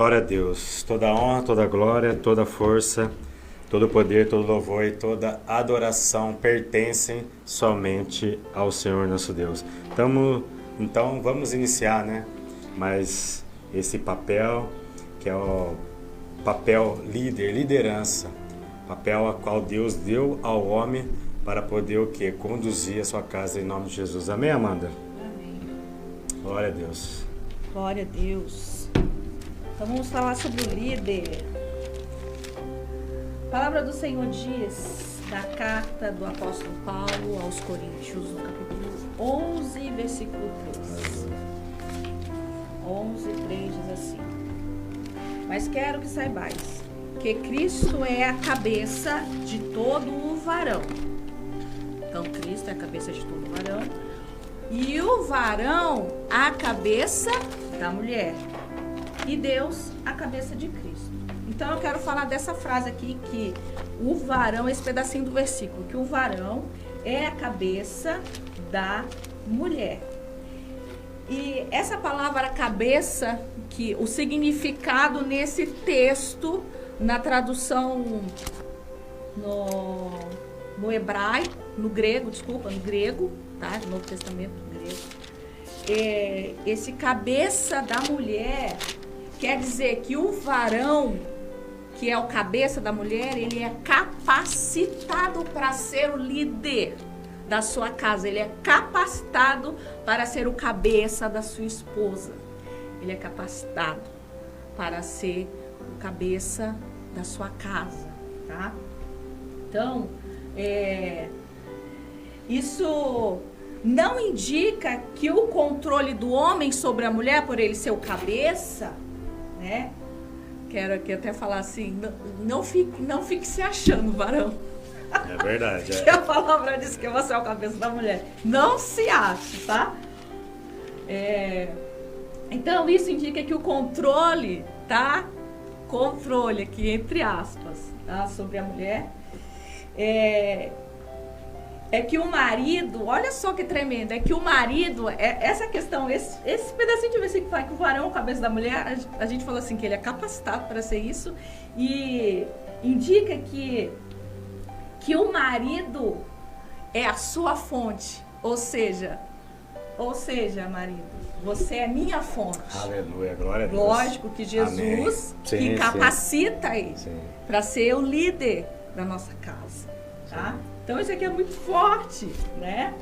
Glória a Deus. Toda honra, toda glória, toda força, todo poder, todo louvor e toda adoração pertencem somente ao Senhor nosso Deus. Então vamos iniciar, né? Mas esse papel, que é o papel líder, liderança, papel a qual Deus deu ao homem para poder o quê? Conduzir a sua casa em nome de Jesus. Amém, Amanda? Amém. Glória a Deus. Glória a Deus. Então vamos falar sobre o líder. A palavra do Senhor diz, da carta do apóstolo Paulo aos Coríntios, no capítulo 11, versículo 3. 11:3 diz assim: Mas quero que saibais que Cristo é a cabeça de todo o varão. Então Cristo é a cabeça de todo o varão. E o varão a cabeça da mulher. E Deus a cabeça de Cristo. Então eu quero falar dessa frase aqui, que o varão, esse pedacinho do versículo, que o varão é a cabeça da mulher. E essa palavra cabeça, que o significado nesse texto, na tradução no hebraico, no grego, tá? No Novo Testamento, grego. Esse cabeça da mulher quer dizer que o varão, que é o cabeça da mulher, ele é capacitado para ser o líder da sua casa. Ele é capacitado para ser o cabeça da sua esposa. Ele é capacitado para ser o cabeça da sua casa, tá? Então, isso não indica que o controle do homem sobre a mulher, por ele ser o cabeça, né? Quero aqui até falar assim, não fique se achando, varão. É verdade. Que a palavra diz que você é o cabeça da mulher. Não se ache, tá? Então, isso indica que o controle, tá? Controle aqui, entre aspas, tá? Sobre a mulher. É que o marido, olha só que tremendo, é que o marido, essa questão, esse pedacinho de versículo que fala que o varão é o cabeça da mulher, a gente falou assim, que ele é capacitado para ser isso, e indica que o marido é a sua fonte, ou seja, marido, você é minha fonte. Aleluia, glória a Deus. Lógico que Jesus que capacita ele para ser o líder da nossa casa, tá? Então isso aqui é muito forte, né?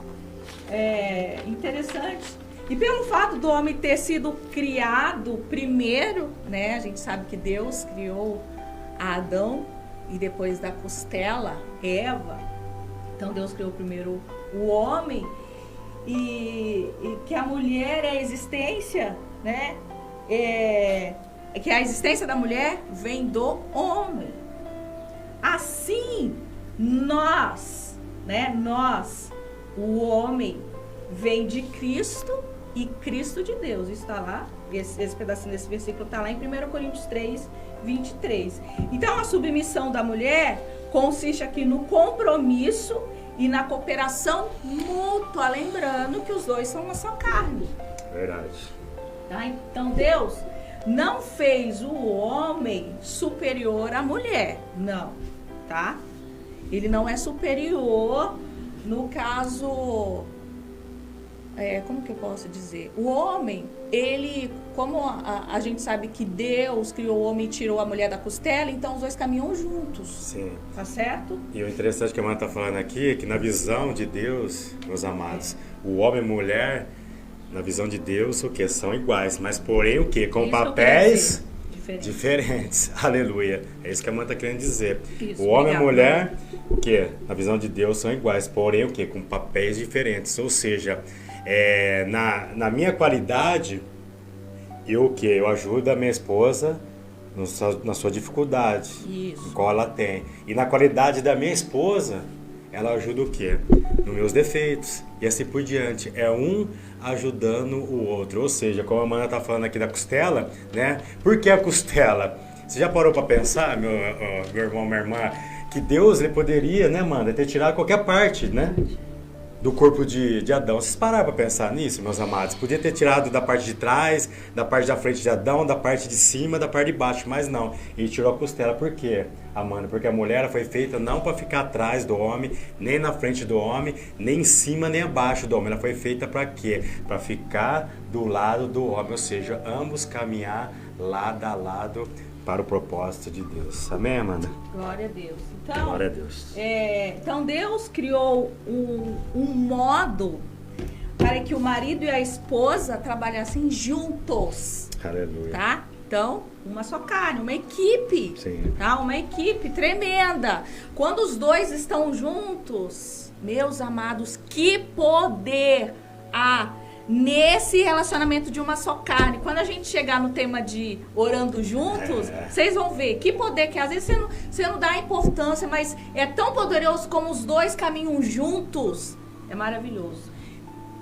É interessante. E pelo fato do homem ter sido criado primeiro, né? A gente sabe que Deus criou Adão e depois da costela, Eva. Então Deus criou primeiro o homem e que a mulher é a existência, né? Que a existência da mulher vem do homem. Assim, nós, o homem, vem de Cristo e Cristo de Deus. Isso está lá, esse pedacinho desse versículo está lá em 1 Coríntios 3, 23. Então, a submissão da mulher consiste aqui no compromisso e na cooperação mútua, lembrando que os dois são uma só carne. Verdade. Tá? Então, Deus não fez o homem superior à mulher, não, tá? Ele não é superior, no caso, como que eu posso dizer? O homem, ele, como a gente sabe que Deus criou o homem e tirou a mulher da costela, então os dois caminham juntos. Sim. Tá certo? E o interessante que a Amanda está falando aqui é que na visão de Deus, meus amados, o homem e a mulher, na visão de Deus, o que? São iguais, mas porém o que? Com isso papéis diferentes. Aleluia. É isso que a Amanda está querendo dizer. Isso, o homem e a mulher, né? o que? Na visão de Deus são iguais, porém o que? Com papéis diferentes. Ou seja, na minha qualidade, eu ajudo a minha esposa na sua dificuldade, Isso. em qual ela tem. E na qualidade da minha esposa, ela ajuda o quê? Nos meus defeitos. E assim por diante. É um ajudando o outro. Ou seja, como a Amanda está falando aqui da costela, né? Por que a costela? Você já parou para pensar, meu irmão, minha irmã, que Deus ele poderia, né, Amanda, ter tirado qualquer parte, né? do corpo de Adão. Vocês pararam para pensar nisso, meus amados? Podia ter tirado da parte de trás, da parte da frente de Adão, da parte de cima, da parte de baixo, mas não. Ele tirou a costela. Por quê, Amanda? Porque a mulher foi feita não para ficar atrás do homem, nem na frente do homem, nem em cima, nem abaixo do homem. Ela foi feita para quê? Para ficar do lado do homem, ou seja, ambos caminhar lado a lado para o propósito de Deus. Amém, Amanda? Glória a Deus. Então, glória a Deus. Então Deus criou um modo para que o marido e a esposa trabalhassem juntos. Aleluia. Tá? Então, uma só carne, uma equipe. Sim. Tá? Uma equipe tremenda. Quando os dois estão juntos, meus amados, que poder há nesse relacionamento de uma só carne. Quando a gente chegar no tema de orando juntos, vocês vão ver que poder que às vezes você não dá importância, mas é tão poderoso como os dois caminham juntos. É maravilhoso.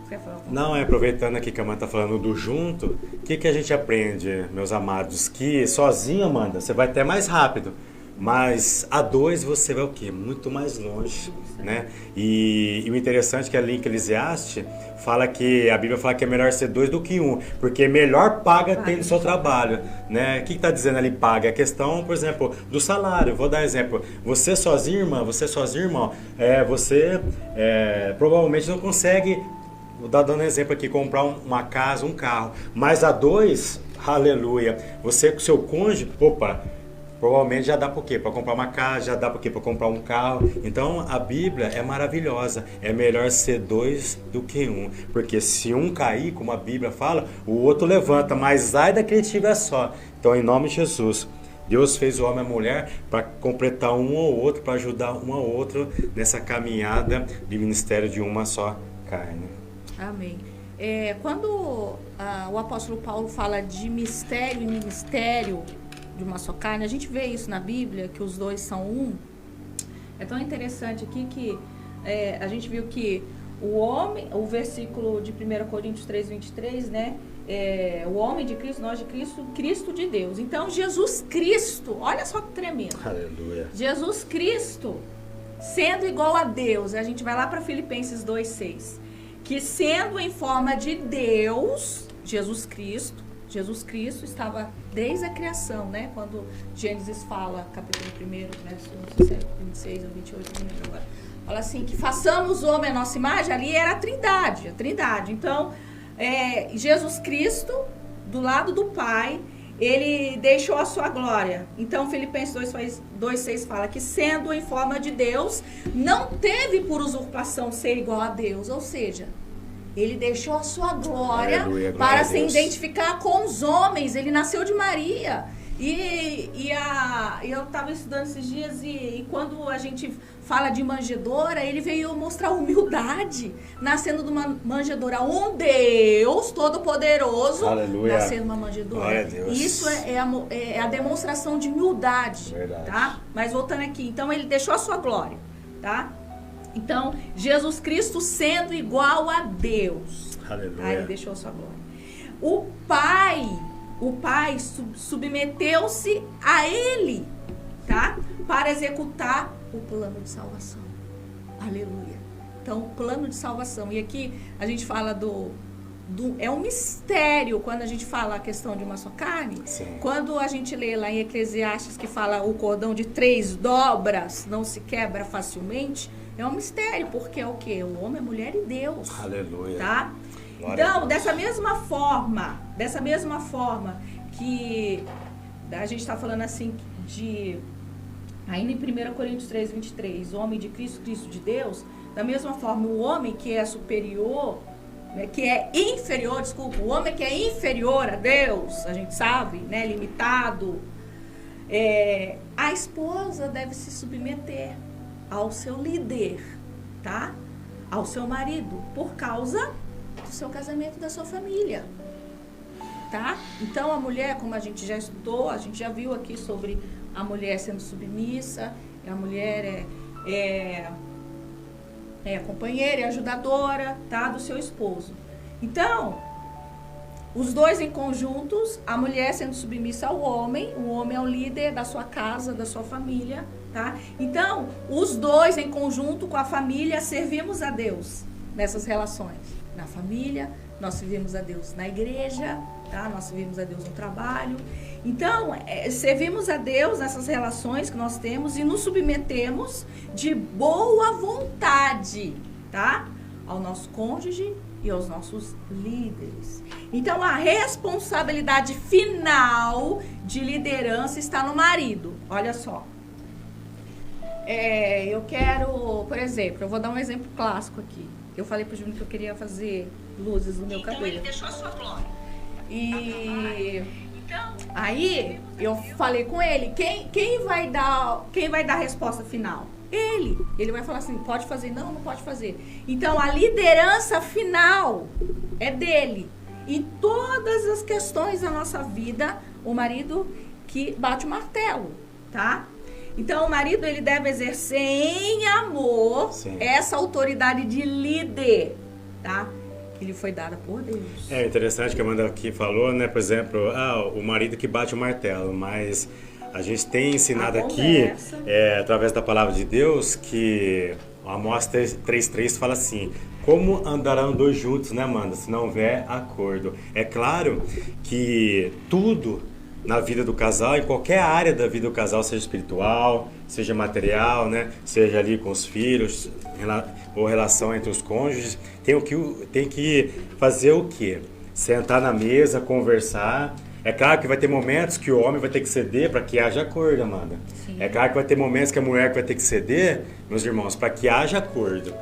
Você quer falar? Não, aproveitando aqui que a Amanda está falando do junto, o que a gente aprende, meus amados? Que sozinho, Amanda, você vai até mais rápido. Mas a dois você vai o quê? Muito mais longe, né? E o interessante é que ali em Eclesiastes fala que a Bíblia fala que é melhor ser dois do que um, porque melhor paga tem no seu trabalho, né? O que está dizendo ali paga? É a questão, por exemplo, do salário. Vou dar exemplo. Você sozinho, irmão, você provavelmente não consegue, vou dar dando exemplo aqui, comprar uma casa, um carro, mas a dois, aleluia, você com seu cônjuge, provavelmente já dá por quê? Para comprar uma casa, já dá por quê? Para comprar um carro. Então a Bíblia é maravilhosa. É melhor ser dois do que um. Porque se um cair, como a Bíblia fala, o outro levanta. Mas ai daquele que tiver só. Então, em nome de Jesus, Deus fez o homem e a mulher para completar um ao outro, para ajudar um ao outro nessa caminhada de ministério de uma só carne. Amém. Quando o apóstolo Paulo fala de mistério e ministério de uma só carne, a gente vê isso na Bíblia, que os dois são um. É tão interessante aqui que a gente viu que o homem, o versículo de 1 Coríntios 3, 23, né? O homem de Cristo, nós de Cristo, Cristo de Deus. Então, Jesus Cristo, olha só que tremendo. Aleluia. Jesus Cristo, sendo igual a Deus, a gente vai lá para Filipenses 2, 6, que sendo em forma de Deus, Jesus Cristo estava desde a criação, né? Quando Gênesis fala, capítulo 1, verso 26 ou 28, não lembro agora. Fala assim, que façamos o homem à nossa imagem, ali era a trindade. Então, Jesus Cristo, do lado do Pai, ele deixou a sua glória. Então, Filipenses 2,6 fala que sendo em forma de Deus, não teve por usurpação ser igual a Deus, ou seja, ele deixou a sua glória, aleluia, para se identificar com os homens. Ele nasceu de Maria. E eu estava estudando esses dias e quando a gente fala de manjedoura, ele veio mostrar humildade, nascendo de uma manjedoura. Um Deus Todo-Poderoso, aleluia, nascendo uma manjedoura. Glória a Deus. Isso é a demonstração de humildade. Verdade. Tá? Mas voltando aqui, então ele deixou a sua glória, tá? Então, Jesus Cristo sendo igual a Deus. Aleluia. Aí ele deixou a sua glória. O Pai submeteu-se a ele, tá? Para executar o plano de salvação. Aleluia. Então, o plano de salvação. E aqui a gente fala é um mistério quando a gente fala a questão de uma só carne. Sim. Quando a gente lê lá em Eclesiastes que fala o cordão de 3 dobras não se quebra facilmente, é um mistério, porque é o quê? O homem, a mulher e Deus. Aleluia. Tá? Então, dessa mesma forma que a gente está falando assim ainda em 1 Coríntios 3, 23, o homem de Cristo, Cristo de Deus, da mesma forma o homem que é superior, né, o homem que é inferior a Deus, a gente sabe, né, limitado, a esposa deve se submeter ao seu líder, tá? Ao seu marido, por causa do seu casamento, da sua família, tá? Então a mulher, como a gente já estudou, a gente já viu aqui sobre a mulher sendo submissa, a mulher é companheira, é ajudadora, tá? Do seu esposo. Então, os dois em conjuntos, a mulher sendo submissa ao homem, o homem é o líder da sua casa, da sua família, tá? Então, os dois em conjunto com a família servimos a Deus. nessas relações? Na família, nós servimos a Deus na igreja, tá? Nós servimos a Deus no trabalho. Então, servimos a Deus nessas relações que nós temos e nos submetemos de boa vontade, tá? Ao nosso cônjuge e aos nossos líderes. Então, a responsabilidade final de liderança está no marido. Olha só. Eu quero, por exemplo, eu vou dar um exemplo clássico aqui. Eu falei pro Júnior que eu queria fazer luzes no meu cabelo. Então, ele deixou a sua glória. E aí, eu falei com ele, quem vai dar a resposta final? Ele vai falar assim, pode fazer? Não pode fazer. Então, a liderança final é dele. E todas as questões da nossa vida, o marido que bate o martelo, tá? Então, o marido, ele deve exercer em amor essa autoridade de líder, tá? Que lhe foi dada por Deus. É interessante que a Amanda aqui falou, né? Por exemplo, o marido que bate o martelo, mas a gente tem ensinado aqui, através da palavra de Deus, que Amós 3:3 fala assim: como andarão dois juntos, né, Amanda, se não houver acordo? É claro que tudo na vida do casal, em qualquer área da vida do casal, seja espiritual, seja material, né, seja ali com os filhos, ou relação entre os cônjuges, tem que fazer o quê? Sentar na mesa, conversar. É claro que vai ter momentos que o homem vai ter que ceder para que haja acordo, Amanda. Sim. É claro que vai ter momentos que a mulher vai ter que ceder, meus irmãos, para que haja acordo.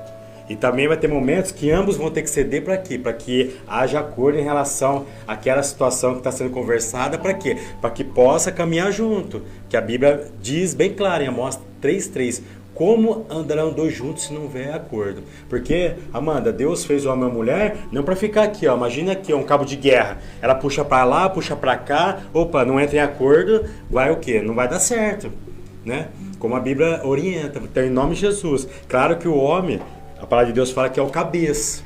E também vai ter momentos que ambos vão ter que ceder para quê? Para que haja acordo em relação àquela situação que está sendo conversada. Para quê? Para que possa caminhar junto. Que a Bíblia diz bem claro em Amós 3:3. Como andarão dois juntos se não houver acordo? Porque, Amanda, Deus fez o homem e a mulher não para ficar aqui, ó. Imagina aqui, ó, um cabo de guerra. Ela puxa para lá, puxa para cá. Opa, não entra em acordo, vai o quê? Não vai dar certo, né? Como a Bíblia orienta. Então, em nome de Jesus. Claro que o homem, a palavra de Deus fala que é o cabeça.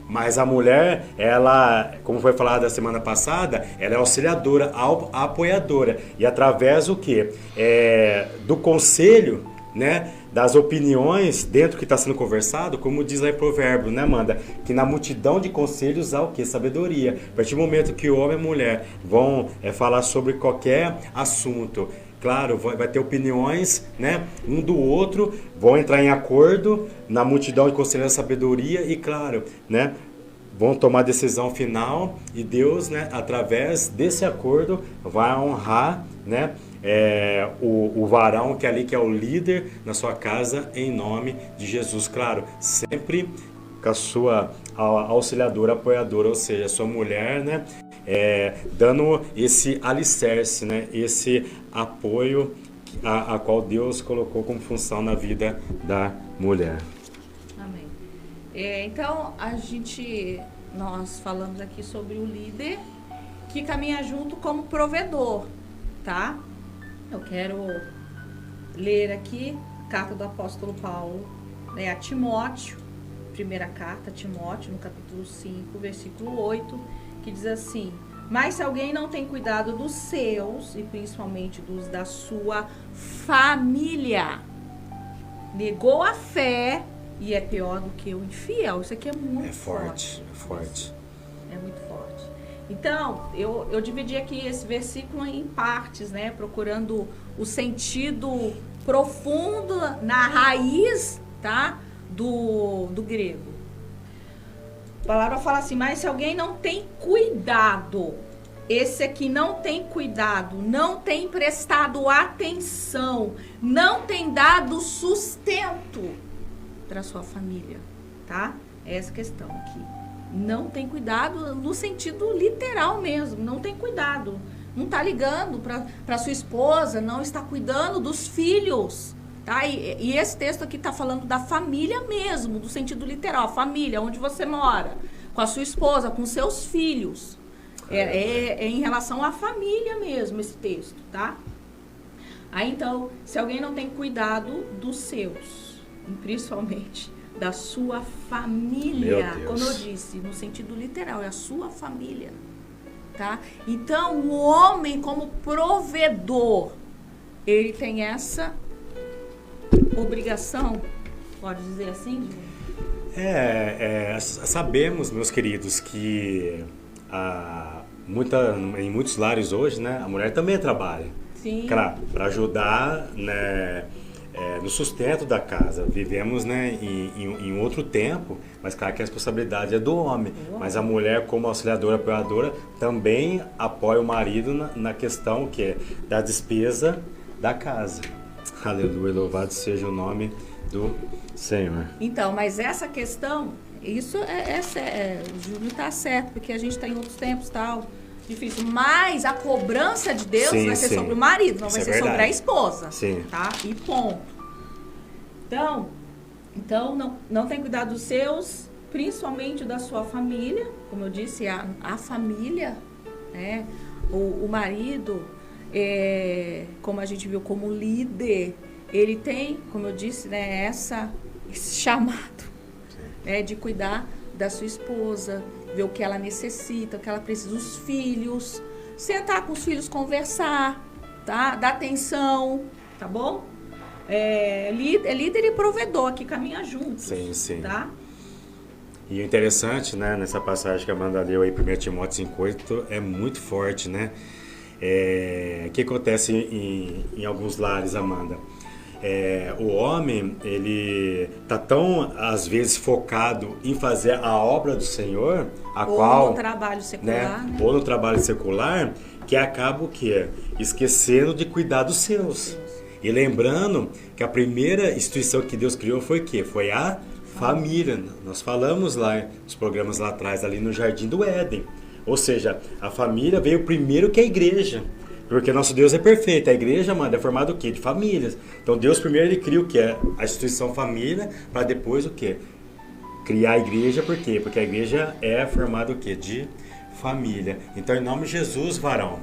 Mas a mulher, ela, como foi falado a semana passada, ela é auxiliadora, apoiadora. E através do quê? Do conselho, né? Das opiniões dentro do que está sendo conversado, como diz lá em Provérbio, né, Amanda? Que na multidão de conselhos há o quê? Sabedoria. A partir do momento que o homem e a mulher vão falar sobre qualquer assunto, claro, vai ter opiniões, né, um do outro, vão entrar em acordo na multidão de conselhos da sabedoria e, claro, né, vão tomar a decisão final e Deus, né, através desse acordo, vai honrar, né, o varão que ali que é o líder na sua casa em nome de Jesus, claro, sempre com a sua auxiliadora, apoiadora, ou seja, a sua mulher, né, dando esse alicerce, né, esse apoio a qual Deus colocou como função na vida da mulher. Amém. Então, nós falamos aqui sobre o líder que caminha junto como provedor, tá? Eu quero ler aqui a carta do apóstolo Paulo, né, a Timóteo, primeira carta a Timóteo, no capítulo 5, versículo 8, que diz assim: mas se alguém não tem cuidado dos seus, e principalmente dos da sua família, negou a fé e é pior do que o infiel. Isso aqui é muito forte. É forte. É muito forte. Então, eu dividi aqui esse versículo em partes, né? Procurando o sentido profundo na raiz, tá? Do grego. A palavra fala assim: mas se alguém não tem cuidado, esse aqui não tem cuidado, não tem prestado atenção, não tem dado sustento para sua família, tá? Essa questão aqui. Não tem cuidado no sentido literal mesmo, não tem cuidado. Não está ligando para sua esposa, não está cuidando dos filhos, tá? E esse texto aqui está falando da família mesmo, do sentido literal, a família, onde você mora, com a sua esposa, com seus filhos. É em relação à família mesmo esse texto, tá? Aí então, se alguém não tem cuidado dos seus, principalmente da sua família, como eu disse, no sentido literal, é a sua família, tá? Então, o homem como provedor, ele tem essa obrigação, pode dizer assim? Sabemos, meus queridos, que em muitos lares hoje, né, a mulher também trabalha. Sim. Para ajudar, né, no sustento da casa. Vivemos, né, em outro tempo, mas claro que a responsabilidade é do homem. Mas a mulher, como auxiliadora, apoiadora, também apoia o marido na questão da despesa da casa. Aleluia, louvado seja o nome do Senhor. Então, mas essa questão, isso o Júlio está certo, porque a gente está em outros tempos, tal, difícil. Mas a cobrança de Deus vai ser sobre o marido, não vai ser sobre a esposa. Sim. Tá? E ponto. Então não tem cuidado dos seus, principalmente da sua família. Como eu disse, a família, né? O marido, como a gente viu como líder, ele tem, como eu disse, né, esse chamado, né, de cuidar da sua esposa, ver o que ela necessita, o que ela precisa, os filhos, sentar com os filhos, conversar, tá? Dar atenção, tá bom? Líder e provedor, que caminha juntos. Sim, sim. Tá? E o interessante, né, nessa passagem que a Amanda leu aí, 1 Timóteo 5,8, é muito forte, né? O que acontece em alguns lares, Amanda? O homem, ele tá tão, às vezes, focado em fazer a obra do Senhor, ou no trabalho secular, né? Ou no trabalho secular, que acaba o quê? Esquecendo de cuidar dos seus. E lembrando que a primeira instituição que Deus criou foi o quê? Foi a família. Nós falamos lá nos programas lá atrás, ali no Jardim do Éden. Ou seja, a família veio primeiro que a igreja. Porque nosso Deus é perfeito. A igreja, mano, é formada o quê? De famílias. Então Deus primeiro ele cria o quê? A instituição família, para depois o quê? Criar a igreja, por quê? Porque a igreja é formada o quê? De família. Então, em nome de Jesus, varão,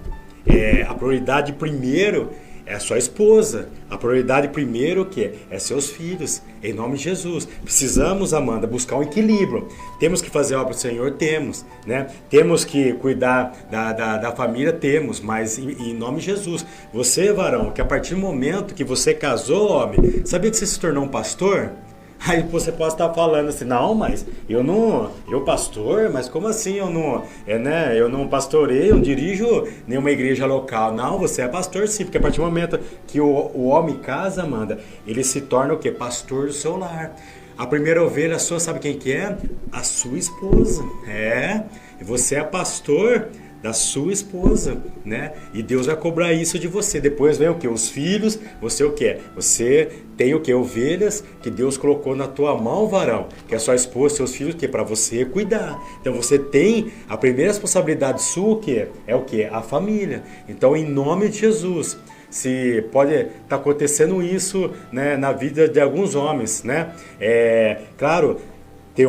a prioridade primeiro é a sua esposa. A prioridade primeiro o quê? É seus filhos. Em nome de Jesus. Precisamos, Amanda, buscar um equilíbrio. Temos que fazer a obra do Senhor? Temos. Né? Temos que cuidar da família? Temos. Mas em nome de Jesus. Você, varão, que a partir do momento que você casou, homem, sabia que você se tornou um pastor? Aí você pode estar falando assim, não, mas eu pastor, mas como assim eu não pastoreio, eu não dirijo nenhuma igreja local. Não, você é pastor sim, porque a partir do momento que o homem casa, Amanda, ele se torna o quê? Pastor do seu lar. A primeira ovelha sua, sabe quem que é? A sua esposa. E você é pastor da sua esposa, né? E Deus vai cobrar isso de você. Depois vem o quê? Os filhos. Você o quê? Você tem o quê? Ovelhas que Deus colocou na tua mão, varão, que é a sua esposa, seus filhos, que é para você cuidar. Então você tem a primeira responsabilidade sua, que é o quê? A família. Então, em nome de Jesus, se pode estar acontecendo isso, né, na vida de alguns homens, né? Claro, tem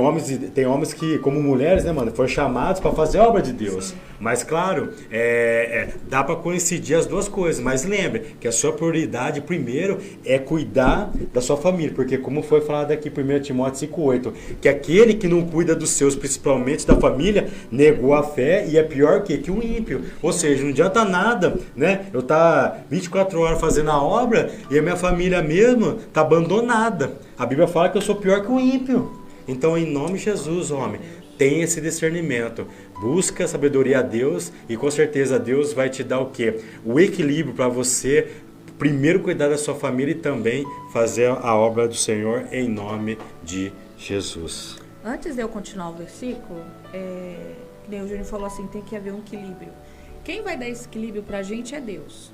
homens que, como mulheres, né, mano, foram chamados para fazer a obra de Deus. Sim. Mas, claro, dá para coincidir as duas coisas. Mas lembre que a sua prioridade, primeiro, é cuidar da sua família. Porque, como foi falado aqui em 1 Timóteo 5,8, que aquele que não cuida dos seus, principalmente da família, negou a fé e é pior que o ímpio. Ou seja, não adianta nada, né? Eu estar 24 horas fazendo a obra e a minha família mesmo está abandonada. A Bíblia fala que eu sou pior que o ímpio. Então, em nome de Jesus, homem, tenha esse discernimento. Busca sabedoria a Deus e com certeza Deus vai te dar o quê? O equilíbrio para você primeiro cuidar da sua família e também fazer a obra do Senhor em nome de Jesus. Antes de eu continuar o versículo, que nem o Júnior falou assim, tem que haver um equilíbrio. Quem vai dar esse equilíbrio para a gente é Deus.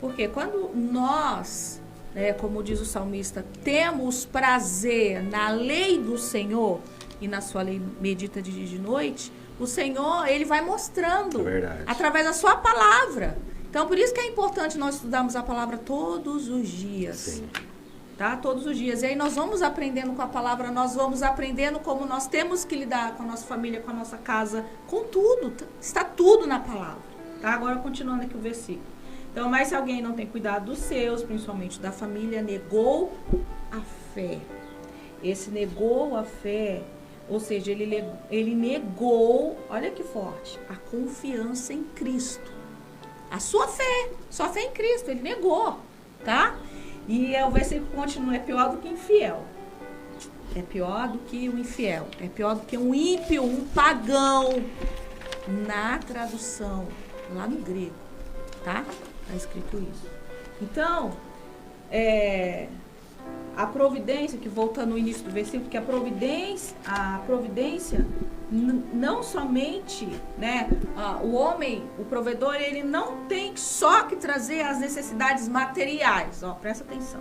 Porque quando nós... como diz o salmista, temos prazer na lei do Senhor e na sua lei medita de dia e de noite, o Senhor, ele vai mostrando através da sua palavra. Então, por isso que é importante nós estudarmos a palavra todos os dias. Sim. Tá? Todos os dias. E aí nós vamos aprendendo com a palavra, nós vamos aprendendo como nós temos que lidar com a nossa família, com a nossa casa, com tudo. Está tudo na palavra. Tá? Agora, continuando aqui o versículo. Então, mas se alguém não tem cuidado dos seus, principalmente da família, negou a fé. Esse negou a fé, ou seja, ele negou, olha que forte, a confiança em Cristo. A sua fé em Cristo, ele negou, tá? E o versículo continua, é pior do que infiel. é pior do que o infiel, é pior do que um ímpio, um pagão. Na tradução, lá no grego, tá? Está escrito isso. Então, a providência, que voltando no início do versículo, que a providência não somente, né, o homem, o provedor, ele não tem só que trazer as necessidades materiais, ó, presta atenção.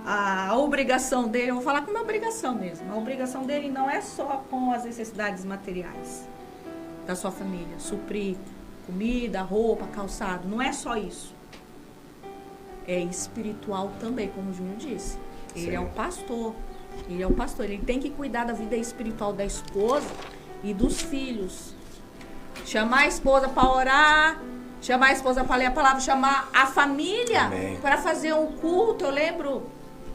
A obrigação dele, eu vou falar como obrigação mesmo, a obrigação dele não é só com as necessidades materiais da sua família, suprir comida, roupa, calçado, não é só isso. É espiritual também, como o Júnior disse. Ele é o pastor. Ele tem que cuidar da vida espiritual da esposa e dos filhos. Chamar a esposa para orar, chamar a esposa para ler a palavra, chamar a família para fazer um culto. Eu lembro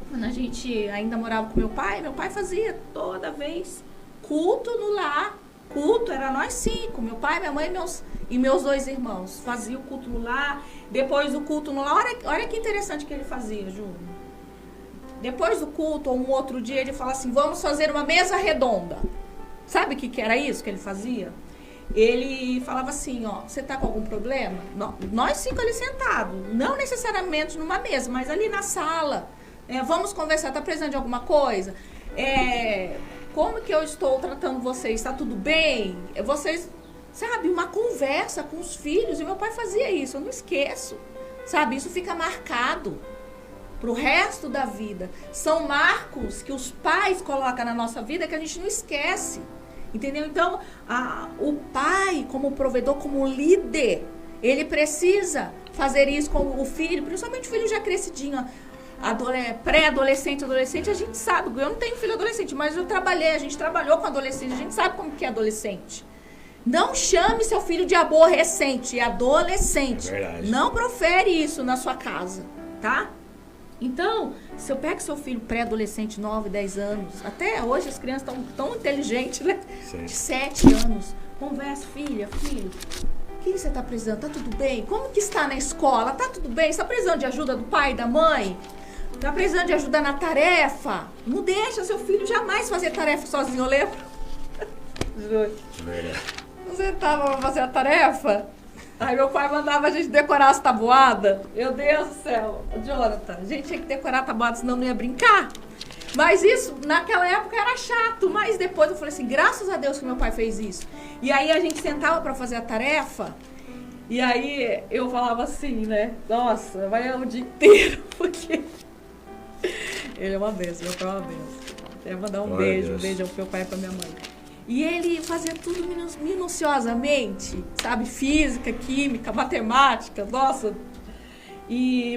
quando a gente ainda morava com meu pai fazia toda vez culto no lar. Culto, era nós 5, meu pai, minha mãe e meus 2 irmãos. Fazia o culto no lar, depois do culto no lar, olha que interessante que ele fazia, Júnior. Depois do culto, ou um outro dia, ele fala assim, vamos fazer uma mesa redonda. Sabe o que era isso que ele fazia? Ele falava assim, ó, você tá com algum problema? Nós 5 ali sentados, não necessariamente numa mesa, mas ali na sala. Vamos conversar, tá precisando de alguma coisa? Como que eu estou tratando vocês? Está tudo bem? Vocês, sabe, uma conversa com os filhos. E meu pai fazia isso, eu não esqueço. Sabe, isso fica marcado pro resto da vida. São marcos que os pais colocam na nossa vida que a gente não esquece. Entendeu? Então, o pai, como provedor, como líder, ele precisa fazer isso com o filho, principalmente o filho já crescidinho, pré-adolescente, adolescente, a gente sabe, eu não tenho filho adolescente, mas a gente trabalhou com adolescente, a gente sabe como que é adolescente. Não chame seu filho de aborrecente, é adolescente. É verdade. Não profere isso na sua casa, tá? Então, se eu pego seu filho pré-adolescente, 9, 10 anos, até hoje as crianças estão tão inteligentes, né? Sim. De 7 anos, conversa, filho, o que você está precisando? Tá tudo bem? Como que está na escola? Tá tudo bem? Você está precisando de ajuda do pai e da mãe? Tá precisando de ajuda na tarefa? Não deixa seu filho jamais fazer tarefa sozinho, eu lembro. Você tava pra fazer a tarefa? Aí meu pai mandava a gente decorar as tabuadas. Meu Deus do céu. Jonathan, a gente tinha que decorar a tabuada, senão não ia brincar. Mas isso, naquela época, era chato. Mas depois eu falei assim, graças a Deus que meu pai fez isso. E aí a gente sentava pra fazer a tarefa. E aí eu falava assim, né? Nossa, vai o dia inteiro, porque... Ele é uma benção, meu pai é uma benção. Quero mandar um beijo pro meu pai e pra minha mãe. E ele fazia tudo minuciosamente, sabe? Física, química, matemática, nossa.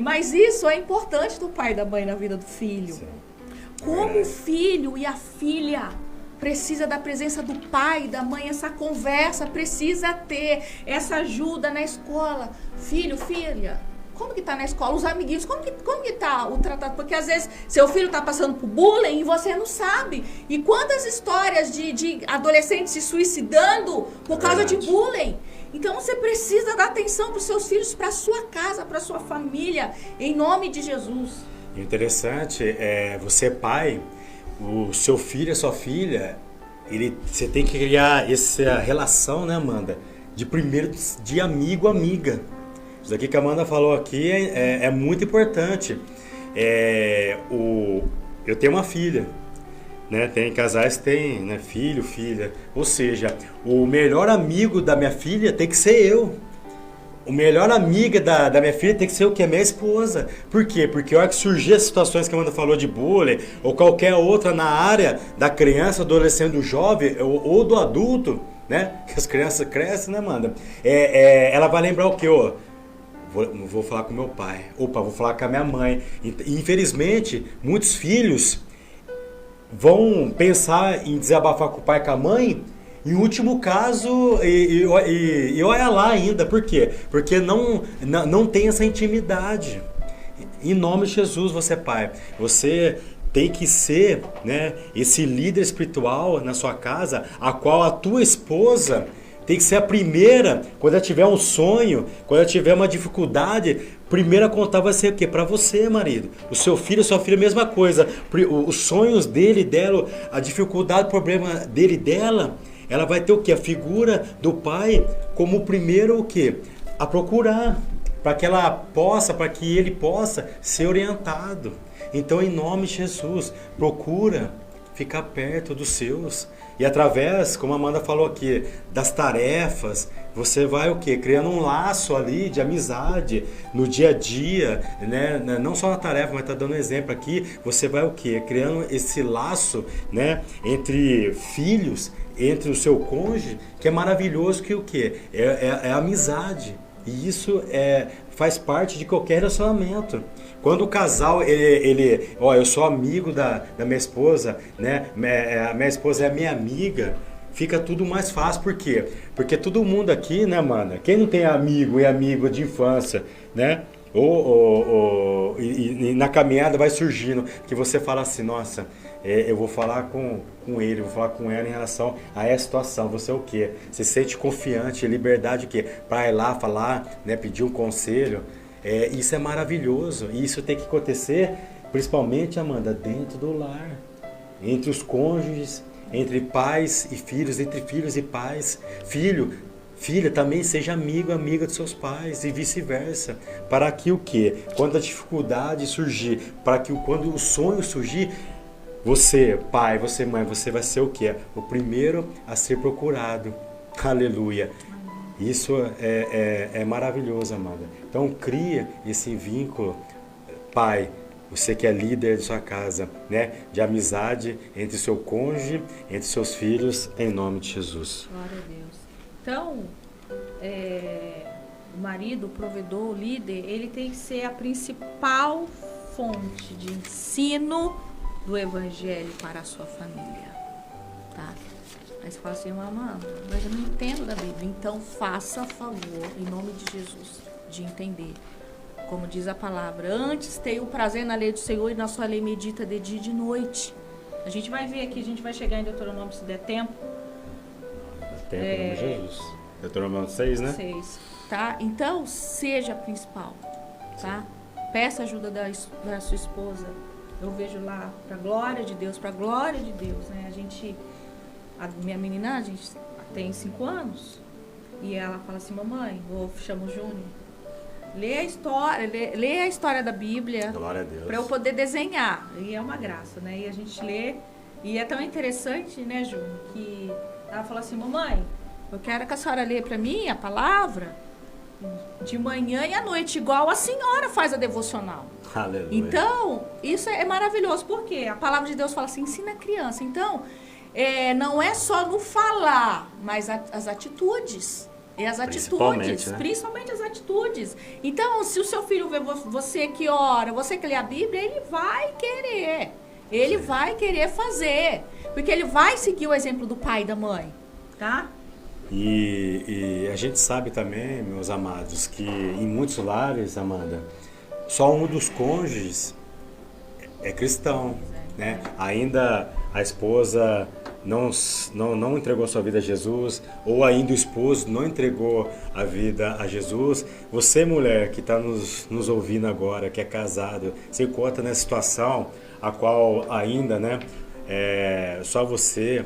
Mas isso é importante do pai e da mãe na vida do filho. Sim. Como o filho e a filha precisa da presença do pai e da mãe, essa conversa precisa ter, essa ajuda na escola. Filho, filha, como que tá na escola? Os amiguinhos, como que tá o tratado? Porque às vezes seu filho tá passando por bullying e você não sabe. E quantas histórias de adolescentes se suicidando por causa de bullying? Então você precisa dar atenção para os seus filhos, para sua casa, para sua família, em nome de Jesus. O interessante é você pai, o seu filho, a sua filha, você tem que criar essa relação, né, Amanda? De amigo, amiga. Isso daqui que a Amanda falou aqui é muito importante. Eu tenho uma filha, né? Tem casais que têm, né, filho, filha. Ou seja, o melhor amigo da minha filha tem que ser eu. O melhor amiga da minha filha tem que ser o que? É minha esposa. Por quê? Porque a hora que surgir as situações que a Amanda falou de bullying, ou qualquer outra na área da criança, do adolescente, do jovem, ou do adulto, né? Que as crianças crescem, né, Amanda? Ela vai lembrar o quê? Vou falar com meu pai. Vou falar com a minha mãe. Infelizmente, muitos filhos vão pensar em desabafar com o pai e com a mãe. Em último caso, e olha lá ainda, por quê? Porque não tem essa intimidade. Em nome de Jesus, você pai, você tem que ser, né, esse líder espiritual na sua casa, a qual a tua esposa tem que ser a primeira, quando ela tiver um sonho, quando ela tiver uma dificuldade, primeiro a contar vai ser o quê? Para você, marido. O seu filho, a sua filha, a mesma coisa. Os sonhos dele, dela, a dificuldade, o problema dele, dela, ela vai ter o quê? A figura do pai como o primeiro o quê? A procurar, para que ela possa, para que ele possa ser orientado. Então, em nome de Jesus, procura ficar perto dos seus. E através, como a Amanda falou aqui, das tarefas, você vai o quê? Criando um laço ali de amizade no dia a dia, né? Não só na tarefa, mas tá dando um exemplo aqui. Você vai o quê? Criando esse laço, né? Entre filhos, entre o seu cônjuge, que é maravilhoso, que o quê? É amizade. E isso faz parte de qualquer relacionamento. Quando o casal, eu sou amigo da minha esposa, né? A minha esposa é minha amiga, fica tudo mais fácil. Por quê? Porque todo mundo aqui, né, mano? Quem não tem amigo e amigo de infância, né? E na caminhada vai surgindo, que você fala assim, nossa, eu vou falar com ele, vou falar com ela em relação a essa situação. Você é o quê? Você se sente confiante, liberdade o quê? Para ir lá falar, né, pedir um conselho. Isso é maravilhoso. E isso tem que acontecer, principalmente, Amanda, dentro do lar. Entre os cônjuges, entre pais e filhos, entre filhos e pais. Filha, também seja amiga dos seus pais e vice-versa. Para que o quê? Quando a dificuldade surgir, para que quando o sonho surgir, você, pai, você, mãe, você vai ser o quê? O primeiro a ser procurado. Aleluia. Isso é maravilhoso, Amanda. Então, cria esse vínculo, pai, você que é líder de sua casa, né? De amizade entre seu cônjuge, entre seus filhos, em nome de Jesus. Glória a Deus. Então, o marido, o provedor, o líder, ele tem que ser a principal fonte de ensino do evangelho para a sua família, tá? Aí você fala assim, mamãe, mas eu não entendo da Bíblia. Então faça favor, em nome de Jesus, de entender. Como diz a palavra, antes tenha o prazer na lei do Senhor e na sua lei medita de dia e de noite. A gente vai ver aqui, a gente vai chegar em Deuteronômio se der tempo. Dá tempo, em nome de Jesus. Deuteronômio 6, né? 6, tá? Então, seja a principal, tá? Peça ajuda da sua esposa. Eu vejo lá, pra glória de Deus, né? A minha menina, a gente tem 5 anos, e ela fala assim, mamãe, chamo o Júnior, lê a história da Bíblia, glória a Deus, para eu poder desenhar, e é uma graça, né? E a gente lê, e é tão interessante, né, Júnior, que ela fala assim, mamãe, eu quero que a senhora lê para mim a palavra de manhã e à noite, igual a senhora faz a devocional. Aleluia. Então, isso é maravilhoso, porque a palavra de Deus fala assim, ensina a criança. Então, não é só no falar, mas as atitudes. E as atitudes, né? Principalmente as atitudes. Então, se o seu filho vê você que ora, você que lê a Bíblia, ele vai querer. Ele vai querer fazer. Porque ele vai seguir o exemplo do pai e da mãe, tá? E a gente sabe também, meus amados, que em muitos lares, Amanda, só um dos cônjuges é cristão, né? Ainda a esposa não entregou sua vida a Jesus, ou ainda o esposo não entregou a vida a Jesus. Você, mulher, que está nos ouvindo agora, que é casado, se encontra nessa situação a qual ainda, né, só você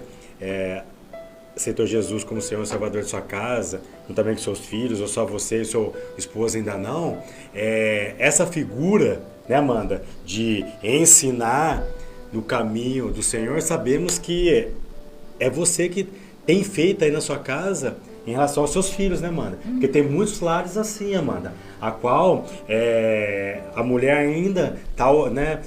aceitou Jesus como Senhor e Salvador de sua casa, juntamente com seus filhos, ou só você e seu esposo ainda não, essa figura, né, Amanda, de ensinar no caminho do Senhor, sabemos que é você que tem feito aí na sua casa em relação aos seus filhos, né, Amanda? Porque tem muitos lares assim, Amanda, a qual a mulher ainda está, né,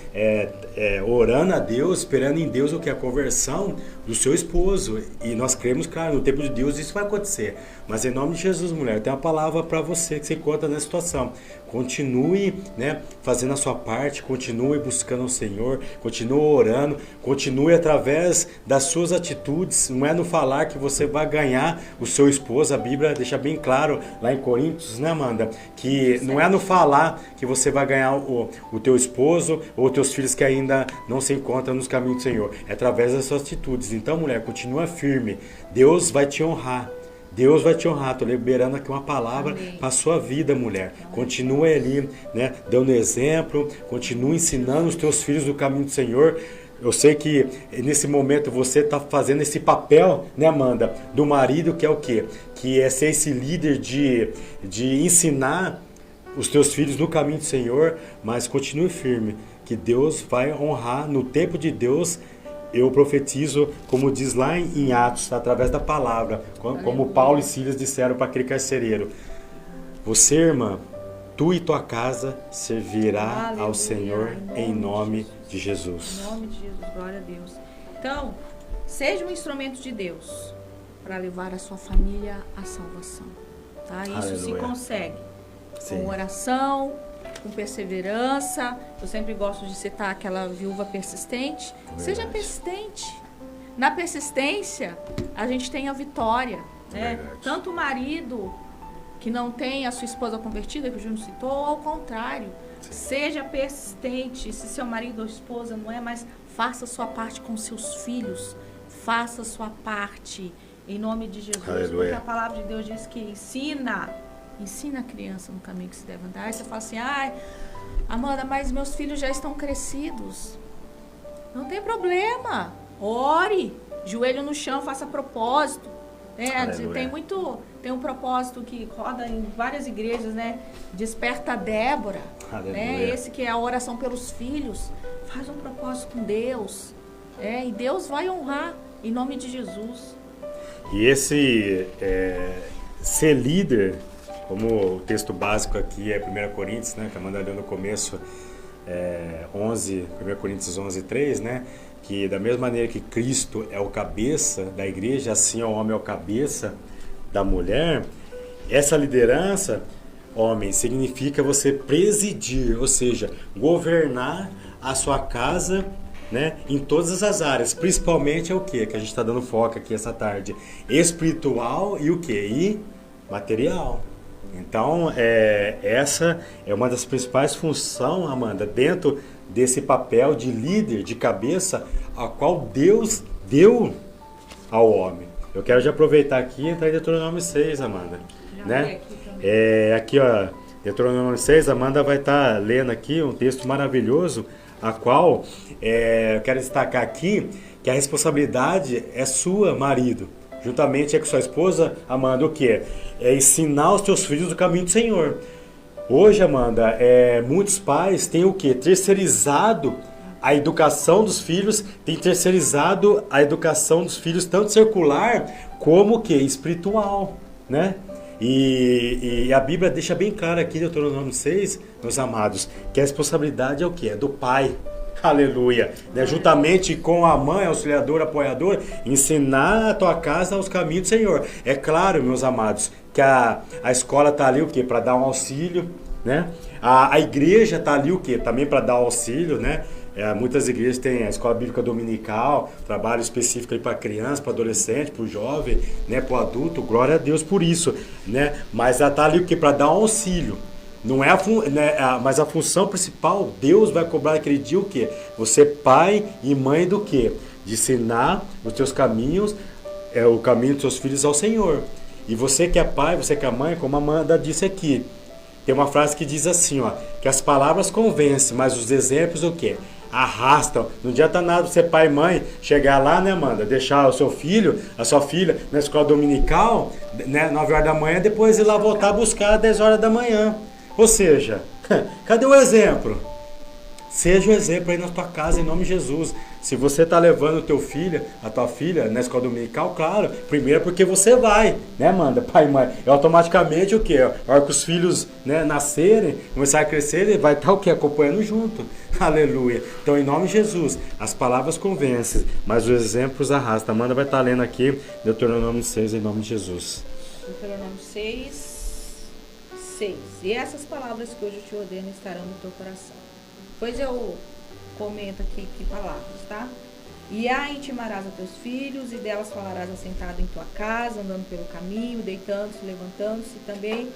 orando a Deus, esperando em Deus o que? A conversão do seu esposo. E nós cremos, claro, no tempo de Deus isso vai acontecer. Mas em nome de Jesus, mulher, eu tenho uma palavra para você que se encontra nessa situação. Continue, né, fazendo a sua parte, continue buscando o Senhor, continue orando, continue através das suas atitudes. Não é no falar que você vai ganhar o seu esposo. A Bíblia deixa bem claro lá em Coríntios, né, Amanda? Que não é no falar que você vai ganhar o teu esposo ou teus filhos que ainda não se encontram nos caminhos do Senhor. É através das suas atitudes. Então, mulher, continua firme. Deus vai te honrar. Deus vai te honrar. Estou liberando aqui uma palavra para a sua vida, mulher. Continue ali, né, dando exemplo, continue ensinando os teus filhos do caminho do Senhor. Eu sei que nesse momento você está fazendo esse papel, né, Amanda, do marido, que é o quê? Que é ser esse líder de ensinar os teus filhos no caminho do Senhor, mas continue firme, que Deus vai honrar no tempo de Deus. Eu profetizo, como diz lá em Atos, através da palavra, como Paulo e Silas disseram para aquele carcereiro: você, irmã, tu e tua casa servirá ao Senhor em nome de Jesus. Em nome de Jesus, glória a Deus. Então, seja um instrumento de Deus para levar a sua família à salvação. Tá? Isso se consegue com oração, com perseverança. Eu sempre gosto de citar aquela viúva persistente. Seja persistente. Na persistência, a gente tem a vitória. Né? Tanto o marido que não tem a sua esposa convertida, que o Júnior citou, ao contrário. Seja persistente. Se seu marido ou esposa não é, mas faça a sua parte com seus filhos. Faça a sua parte em nome de Jesus. Aleluia. Porque a palavra de Deus diz que ensina a criança no caminho que se deve andar. Aí você fala assim: ai, Amanda, mas meus filhos já estão crescidos. Não tem problema. Ore, joelho no chão, faça propósito. Tem um propósito que roda em várias igrejas, né? Desperta Débora. Né? Esse que é a oração pelos filhos. Faz um propósito com Deus. E Deus vai honrar em nome de Jesus. E esse ser líder, como o texto básico aqui é 1 Coríntios, né? Que a Amanda leu no começo, 1 Coríntios 11:3, né? Que da mesma maneira que Cristo é o cabeça da igreja, assim o homem é o cabeça da mulher. Essa liderança, homem, significa você presidir, ou seja, governar a sua casa, né, em todas as áreas, principalmente é o que a gente está dando foco aqui essa tarde, espiritual e o que? E material. Então, essa é uma das principais funções, Amanda, dentro desse papel de líder, de cabeça, a qual Deus deu ao homem. Eu quero já aproveitar aqui e entrar em Deuteronômio 6, Amanda. Né? Aqui, ó, Deuteronômio 6, a Amanda vai estar lendo aqui um texto maravilhoso, a qual eu quero destacar aqui que a responsabilidade é sua, marido. Juntamente com sua esposa, Amanda, o que? É ensinar os teus filhos o caminho do Senhor. Hoje, Amanda, muitos pais têm o que? Terceirizado a educação dos filhos, tanto secular como o que? Espiritual, né? E a Bíblia deixa bem claro aqui, Deuteronômio 6, meus amados, que a responsabilidade é o que? É do pai. Aleluia. Né? Juntamente com a mãe, auxiliadora, apoiadora, ensinar a tua casa aos caminhos do Senhor. É claro, meus amados, que a escola está ali o quê? Para dar um auxílio, né? A igreja está ali o quê? Também para dar auxílio, né? Muitas igrejas têm a escola bíblica dominical, trabalho específico para criança, para adolescente, para o jovem, né? Para o adulto. Glória a Deus por isso, né? Mas ela está ali o quê? Para dar um auxílio. Não é mas a função principal, Deus vai cobrar aquele dia o quê? Você pai e mãe do quê? De ensinar os teus caminhos, o caminho dos seus filhos ao Senhor. E você que é pai, você que é mãe, como a Amanda disse aqui, tem uma frase que diz assim, ó, que as palavras convencem, mas os exemplos o quê? Arrastam. Não adianta nada você, pai e mãe, chegar lá, né, Amanda? Deixar o seu filho, a sua filha na escola dominical, né, 9 horas da manhã, depois ir lá voltar a buscar às 10 horas da manhã. Ou seja, cadê o exemplo? Seja o exemplo aí na tua casa, em nome de Jesus. Se você está levando o teu filho, a tua filha na escola dominical, claro, primeiro porque você vai, né, Amanda, pai e mãe, e automaticamente o quê? A hora que os filhos, né, nascerem, começarem a crescer, ele vai estar o quê? Acompanhando junto. Aleluia. Então, em nome de Jesus, as palavras convencem, mas os exemplos arrastam. Amanda vai estar lendo aqui Deuteronômio 6, em nome de Jesus. Deuteronômio 6. E essas palavras que hoje eu te ordeno estarão no teu coração. Pois eu comento aqui que palavras, tá? E a intimarás a teus filhos, e delas falarás assentado em tua casa, andando pelo caminho, deitando-se, levantando-se, e também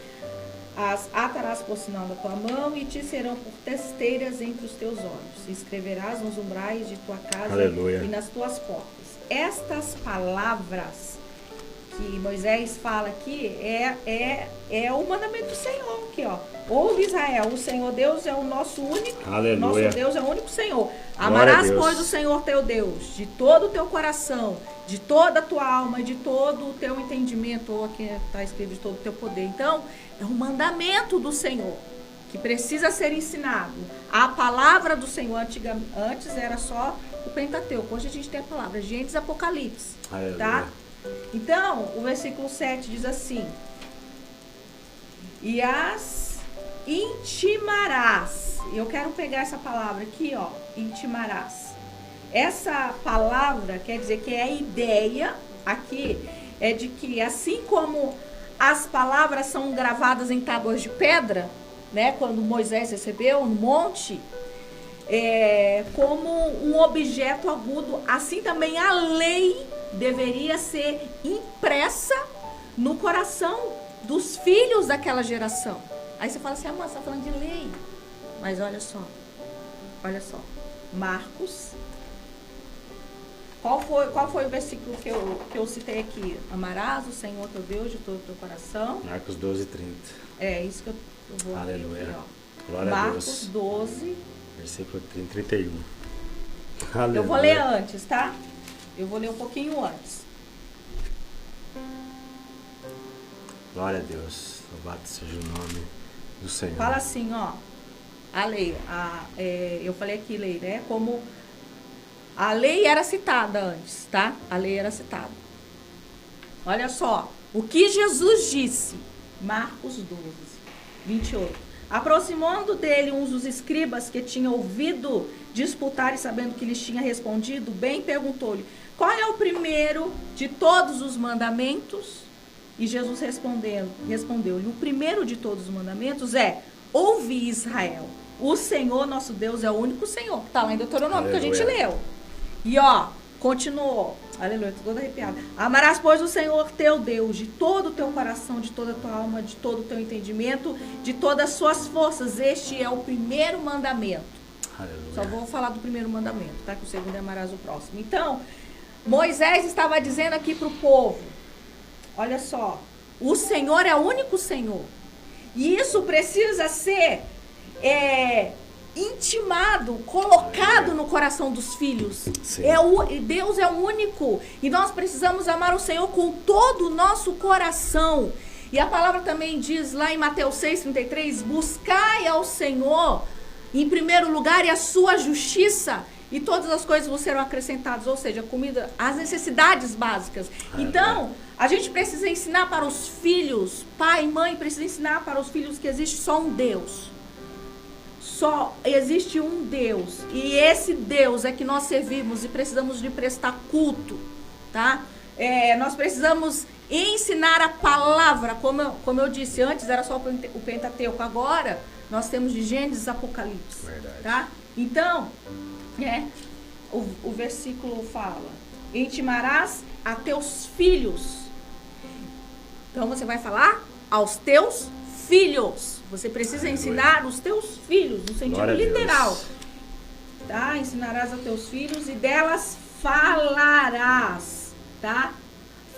as atarás por sinal da tua mão, e te serão por testeiras entre os teus olhos. E escreverás nos umbrais de tua casa. Aleluia. E nas tuas portas. Estas palavras que Moisés fala aqui é o mandamento do Senhor aqui, ó. Ouve, Israel, o Senhor Deus é o nosso único. Aleluia. Nosso Deus é o único Senhor. Amarás, pois, o Senhor teu Deus de todo o teu coração, de toda a tua alma e de todo o teu entendimento, ou aqui está escrito de todo o teu poder. Então, é um mandamento do Senhor que precisa ser ensinado. A palavra do Senhor antes era só o Pentateuco. Hoje a gente tem a palavra Gênesis e Apocalipse. Aleluia. Tá? Então, o versículo 7 diz assim: e as intimarás. Eu quero pegar essa palavra aqui, ó, intimarás. Essa palavra quer dizer que é a ideia aqui é de que assim como as palavras são gravadas em tábuas de pedra, né, quando Moisés recebeu no monte, como um objeto agudo, assim também a lei deveria ser impressa no coração dos filhos daquela geração. Aí você fala assim, você está falando de lei. Mas olha só, Marcos, qual foi o versículo que eu citei aqui? Amarás o Senhor teu Deus de todo o teu coração. Marcos 12:30. É isso que eu vou Aleluia. aqui, ó. Glória Marcos a Deus. 12. Versículo 31. Aleluia. Eu vou ler antes, tá? Eu vou ler um pouquinho antes. Glória a Deus. Louvado seja o nome do Senhor. Fala assim, ó. A lei. Eu falei aqui lei, né? Como a lei era citada antes, tá? A lei era citada. Olha só. O que Jesus disse. Marcos 12:28. Aproximando dele uns dos escribas que tinham ouvido disputar e sabendo que lhes tinha respondido, bem perguntou-lhe, qual é o primeiro de todos os mandamentos? E Jesus respondeu-lhe, o primeiro de todos os mandamentos é, ouve Israel, o Senhor nosso Deus é o único Senhor. Está lá em Deuteronômio que a gente leu. E ó, continuou. Aleluia, estou toda arrepiada. Amarás, pois, o Senhor teu Deus de todo o teu coração, de toda a tua alma, de todo o teu entendimento, de todas as suas forças. Este é o primeiro mandamento. Aleluia. Só vou falar do primeiro mandamento, tá? Que o segundo é amarás o próximo. Então, Moisés estava dizendo aqui para o povo, olha só, o Senhor é o único Senhor. E isso precisa ser intimado, colocado no coração dos filhos. Deus é o único. E nós precisamos amar o Senhor com todo o nosso coração. E a palavra também diz lá em Mateus 6:33, buscai ao Senhor em primeiro lugar e a sua justiça, e todas as coisas vos serão acrescentadas. Ou seja, a comida, as necessidades básicas. Então, a gente precisa ensinar para os filhos, pai e mãe precisa ensinar para os filhos que existe só um Deus. Só existe um Deus. E esse Deus é que nós servimos e precisamos de prestar culto, tá? Nós precisamos ensinar a palavra, como eu disse, antes era só o Pentateuco, agora nós temos de Gênesis e Apocalipse. Verdade. Tá? Então, o versículo fala, intimarás a teus filhos. Então você vai falar aos teus filhos. Você precisa ensinar os teus filhos, no sentido literal. Tá? Ensinarás aos teus filhos e delas falarás, tá?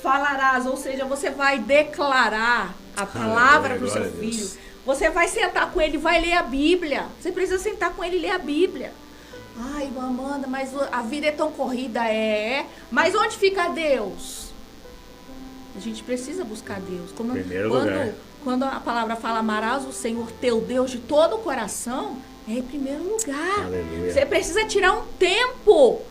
Falarás, ou seja, você vai declarar a palavra para o seu filho. Você vai sentar com ele, vai ler a Bíblia. Você precisa sentar com ele e ler a Bíblia. Ai, Amanda, mas a vida é tão corrida, Mas onde fica Deus? A gente precisa buscar Deus. Quando a palavra fala, amarás o Senhor teu Deus de todo o coração, é em primeiro lugar. Aleluia. Você precisa tirar um tempo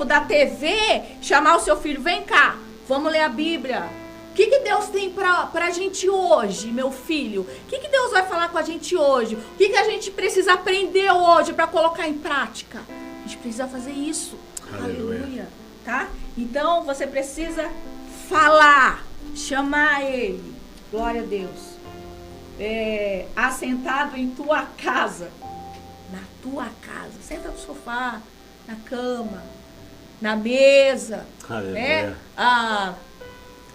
da TV, chamar o seu filho, vem cá, vamos ler a Bíblia. O que Deus tem pra gente hoje, meu filho? O que Deus vai falar com a gente hoje? O que a gente precisa aprender hoje para colocar em prática? A gente precisa fazer isso. Aleluia. Tá? Então, você precisa falar, chamar ele. Glória a Deus. Assentado em tua casa. Na tua casa. Senta no sofá, na cama, na mesa. Aleluia.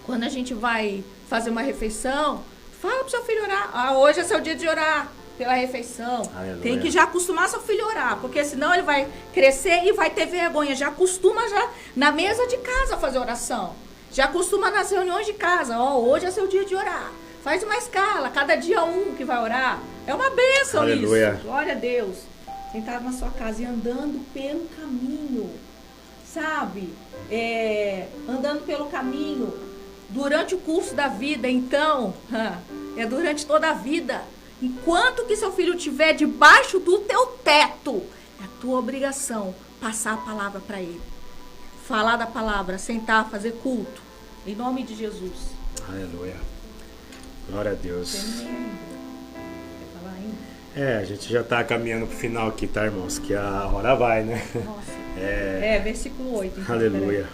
Quando a gente vai fazer uma refeição, fala pro seu filho orar. Hoje é seu dia de orar pela refeição. Aleluia. Tem que já acostumar seu filho a orar, porque senão ele vai crescer e vai ter vergonha. Já acostuma já na mesa de casa a fazer oração. Já costuma nas reuniões de casa, ó, hoje é seu dia de orar. Faz uma escala, cada dia um que vai orar. É uma bênção. Aleluia. Isso. Glória a Deus. Sentado na sua casa e andando pelo caminho, sabe? Andando pelo caminho durante o curso da vida, então, é durante toda a vida. Enquanto que seu filho estiver debaixo do teu teto, é a tua obrigação passar a palavra para ele. Falar da palavra, sentar, fazer culto. Em nome de Jesus. Aleluia. Glória a Deus. Quer falar ainda? A gente já está caminhando para o final aqui, tá, irmãos? Que a hora vai, né? Nossa. Versículo 8. Então, aleluia.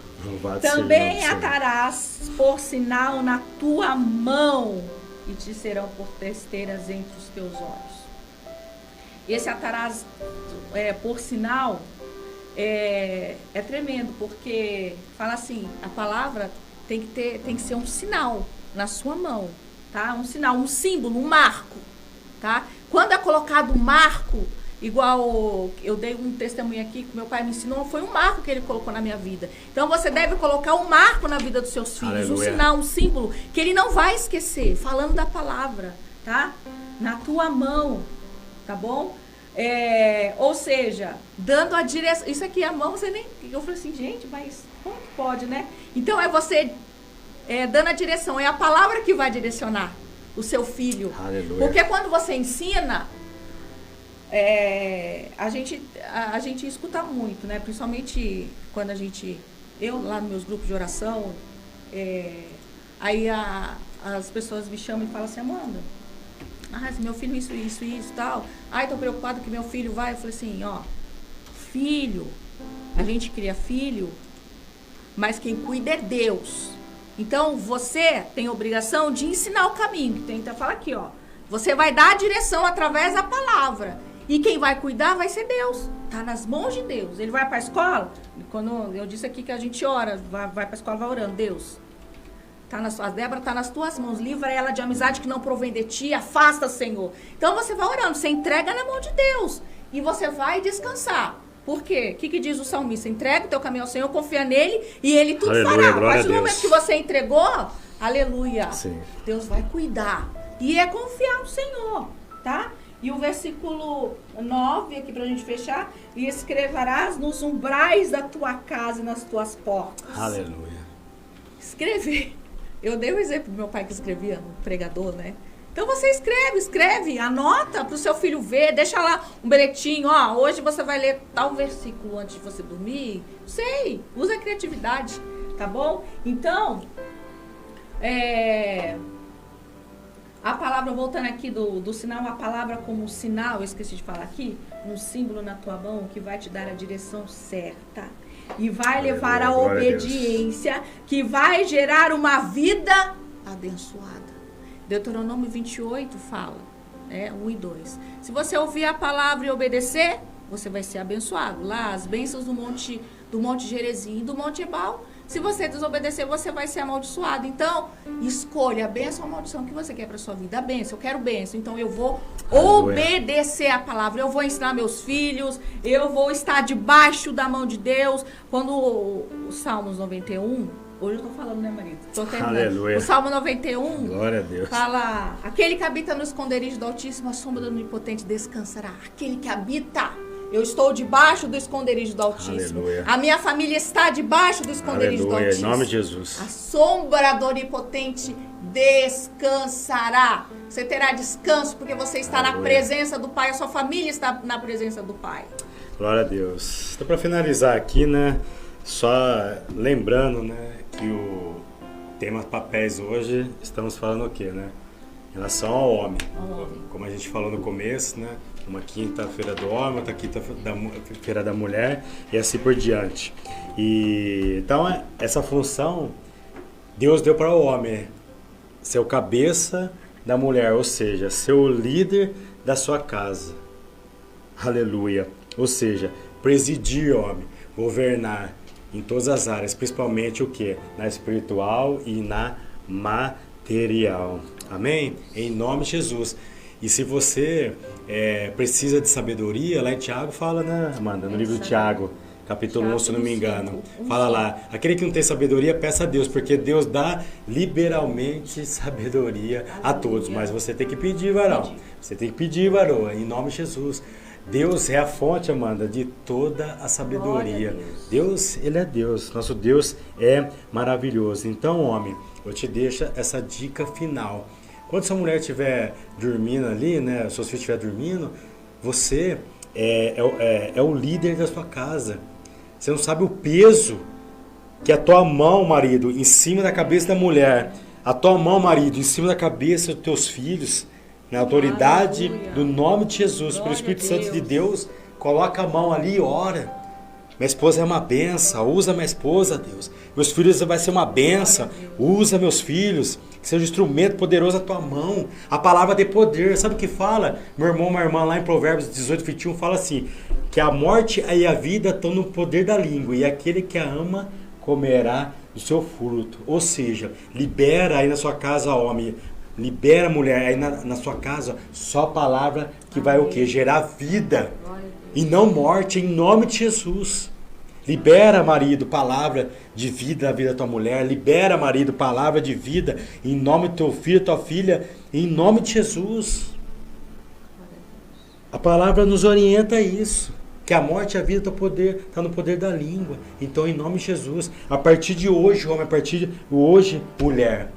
Também atarás por sinal na tua mão e te serão por testeiras entre os teus olhos. Esse atarás por sinal é tremendo, porque fala assim, a palavra tem que ser um sinal na sua mão, tá? Um sinal, um símbolo, um marco, tá? Quando é colocado um marco, igual eu dei um testemunho aqui que meu pai me ensinou, foi um marco que ele colocou na minha vida. Então você deve colocar um marco na vida dos seus filhos, aleluia, um sinal, um símbolo que ele não vai esquecer, falando da palavra, tá? Na tua mão, tá bom? Ou seja, dando a direção. Isso aqui, a mão, você nem... Eu falei assim, gente, mas como que pode, né? Então é você dando a direção, é a palavra que vai direcionar o seu filho. Aleluia. Porque quando você ensina, a gente escuta muito, né? Principalmente quando eu lá nos meus grupos de oração, aí as pessoas me chamam e falam assim, Amanda, meu filho isso e tal. Tô preocupado que meu filho vai. Eu falei assim, filho, a gente cria filho, mas quem cuida é Deus. Então, você tem a obrigação de ensinar o caminho. Então, fala aqui, você vai dar a direção através da palavra. E quem vai cuidar vai ser Deus. Tá nas mãos de Deus. Ele vai para a escola. Quando eu disse aqui que a gente ora, vai para a escola, vai orando. Deus, a Débora está nas tuas mãos. Livra ela de amizade que não provém de ti. Afasta, Senhor. Então, você vai orando. Você entrega na mão de Deus. E você vai descansar. Por quê? O que diz o salmista? Entrega o teu caminho ao Senhor, confia nele e ele tudo fará. A partir do momento que você entregou, aleluia, sim, Deus vai cuidar. E é confiar no Senhor, tá? E o versículo 9, aqui pra gente fechar, e escreverás nos umbrais da tua casa e nas tuas portas. Aleluia. Escrever. Eu dei um exemplo pro meu pai que escrevia no pregador, né? Então você escreve, anota para o seu filho ver, deixa lá um bilhetinho, hoje você vai ler tal versículo antes de você dormir. Sei, usa a criatividade, tá bom? Então, a palavra, voltando aqui do sinal, a palavra como sinal, eu esqueci de falar aqui, um símbolo na tua mão que vai te dar a direção certa e vai levar à obediência, que vai gerar uma vida abençoada. Deuteronômio 28 fala, 1 e 2. Se você ouvir a palavra e obedecer, você vai ser abençoado. Lá, as bênçãos do Monte Gerezim e do Monte Ebal. Se você desobedecer, você vai ser amaldiçoado. Então, escolha a bênção ou a maldição que você quer para sua vida. A bênção, eu quero bênção. Então, eu vou obedecer a palavra. Eu vou ensinar meus filhos. Eu vou estar debaixo da mão de Deus. Quando o Salmos 91... Hoje eu tô falando, né, marido? Tô terminando. Aleluia. O Salmo 91 glória a Deus, fala: aquele que habita no esconderijo do Altíssimo, a sombra do Onipotente descansará. Aquele que habita, eu estou debaixo do esconderijo do Altíssimo. Aleluia. A minha família está debaixo do esconderijo do Altíssimo. Em nome de Jesus. A sombra do Onipotente descansará. Você terá descanso porque você está na presença do Pai. A sua família está na presença do Pai. Glória a Deus. Então, para finalizar aqui, né, só lembrando, né, que o tema papéis hoje, estamos falando o quê, né? Em relação ao homem. Como a gente falou no começo, né? Uma quinta-feira do homem, outra quinta-feira da mulher e assim por diante. E então essa função Deus deu para o homem, ser o cabeça da mulher, ou seja, ser o líder da sua casa. Aleluia. Ou seja, presidir o homem, governar em todas as áreas, principalmente o que? Na espiritual e na material. Amém? Em nome de Jesus. E se você precisa de sabedoria, lá em Tiago fala, né, Amanda? No livro de Tiago, capítulo 1, se não me engano. Fala lá, aquele que não tem sabedoria, peça a Deus, porque Deus dá liberalmente sabedoria a todos. Mas você tem que pedir, varão. Você tem que pedir, varoa, em nome de Jesus. Deus é a fonte, Amanda, de toda a sabedoria. Deus, Ele é Deus. Nosso Deus é maravilhoso. Então, homem, eu te deixo essa dica final. Quando sua mulher estiver dormindo ali, né, seus filhos estiverem dormindo, você é o líder da sua casa. Você não sabe o peso que a tua mão, marido, em cima da cabeça da mulher, a tua mão, marido, em cima da cabeça dos teus filhos, na autoridade do nome de Jesus, pelo Espírito Santo de Deus, coloca a mão ali e ora. Minha esposa é uma benção, usa minha esposa, Deus. Meus filhos vai ser uma benção, usa meus filhos, que seja um instrumento poderoso na tua mão. A palavra tem poder, sabe o que fala? Meu irmão, minha irmã, lá em Provérbios 18, 21, fala assim, que a morte e a vida estão no poder da língua, e aquele que a ama comerá do seu fruto. Ou seja, libera aí na sua casa, homem, libera a mulher aí na sua casa, só a palavra que vai o quê? Gerar vida e não morte, em nome de Jesus. Libera, marido, palavra de vida na vida da tua mulher. Libera, marido, palavra de vida em nome do teu filho, tua filha, em nome de Jesus. A palavra nos orienta a isso, que a morte e a vida está no poder da língua. Então, em nome de Jesus, a partir de hoje, homem, a partir de hoje, mulher,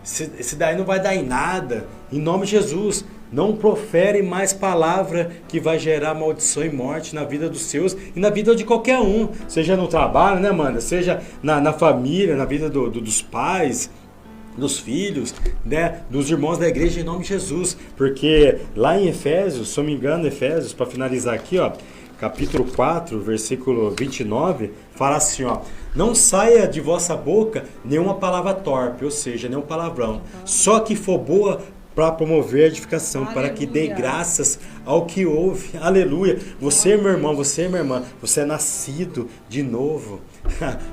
esse daí não vai dar em nada. Em nome de Jesus, não profere mais palavra que vai gerar maldição e morte na vida dos seus e na vida de qualquer um. Seja no trabalho, né, Amanda? Seja na família, na vida dos pais, dos filhos, né, dos irmãos da igreja, em nome de Jesus. Porque lá em Efésios, se eu não me engano, Efésios, para finalizar aqui, ó, capítulo 4, versículo 29, fala assim, ó: não saia de vossa boca nenhuma palavra torpe, ou seja, nenhum palavrão, só que for boa para promover a edificação, para que dê graças ao que ouve. Aleluia. Você, meu irmão, você, minha irmã, você é nascido de novo.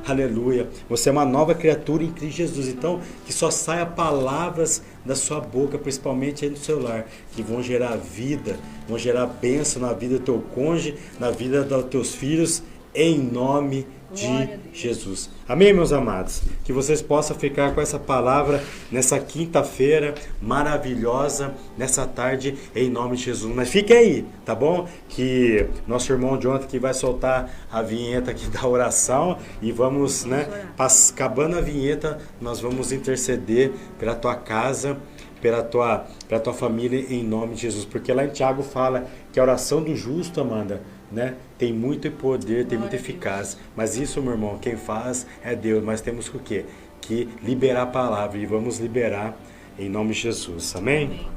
Aleluia. Você é uma nova criatura em Cristo Jesus. Então, que só saia palavras da sua boca, principalmente aí no seu lar, que vão gerar vida, vão gerar bênção na vida do teu cônjuge, na vida dos teus filhos, em nome de Jesus. Amém, meus amados? Que vocês possam ficar com essa palavra nessa quinta-feira maravilhosa, nessa tarde, em nome de Jesus. Mas fique aí, tá bom? Que nosso irmão Jonathan que vai soltar a vinheta aqui da oração e vamos, né, acabando a vinheta, nós vamos interceder pela tua casa, pela tua família, em nome de Jesus. Porque lá em Tiago fala que a oração do justo, Amanda, né, tem muito poder, tem muita eficácia. Mas isso, meu irmão, quem faz é Deus. Mas temos que o quê? Que liberar a palavra. E vamos liberar em nome de Jesus. Amém? Amém.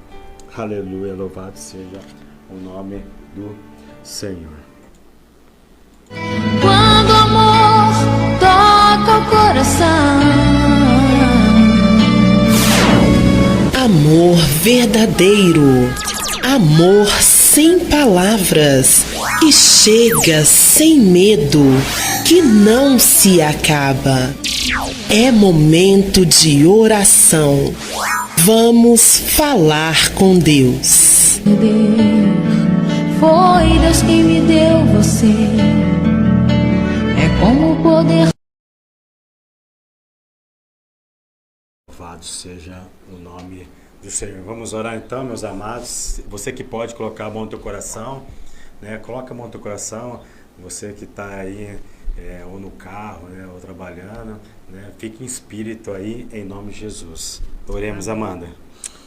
Aleluia. Louvado seja o nome do Senhor. Quando o amor toca o coração, amor verdadeiro, amor sem palavras, que chega sem medo, que não se acaba. É momento de oração. Vamos falar com Deus. Foi Deus quem me deu você. É como o poder. Louvado seja o nome do Senhor. Vamos orar então, meus amados. Você que pode colocar a mão no teu coração, né? Coloca a mão no teu coração. Você que está aí ou no carro, né, ou trabalhando, né? Fique em espírito aí, em nome de Jesus. Oremos, Amanda.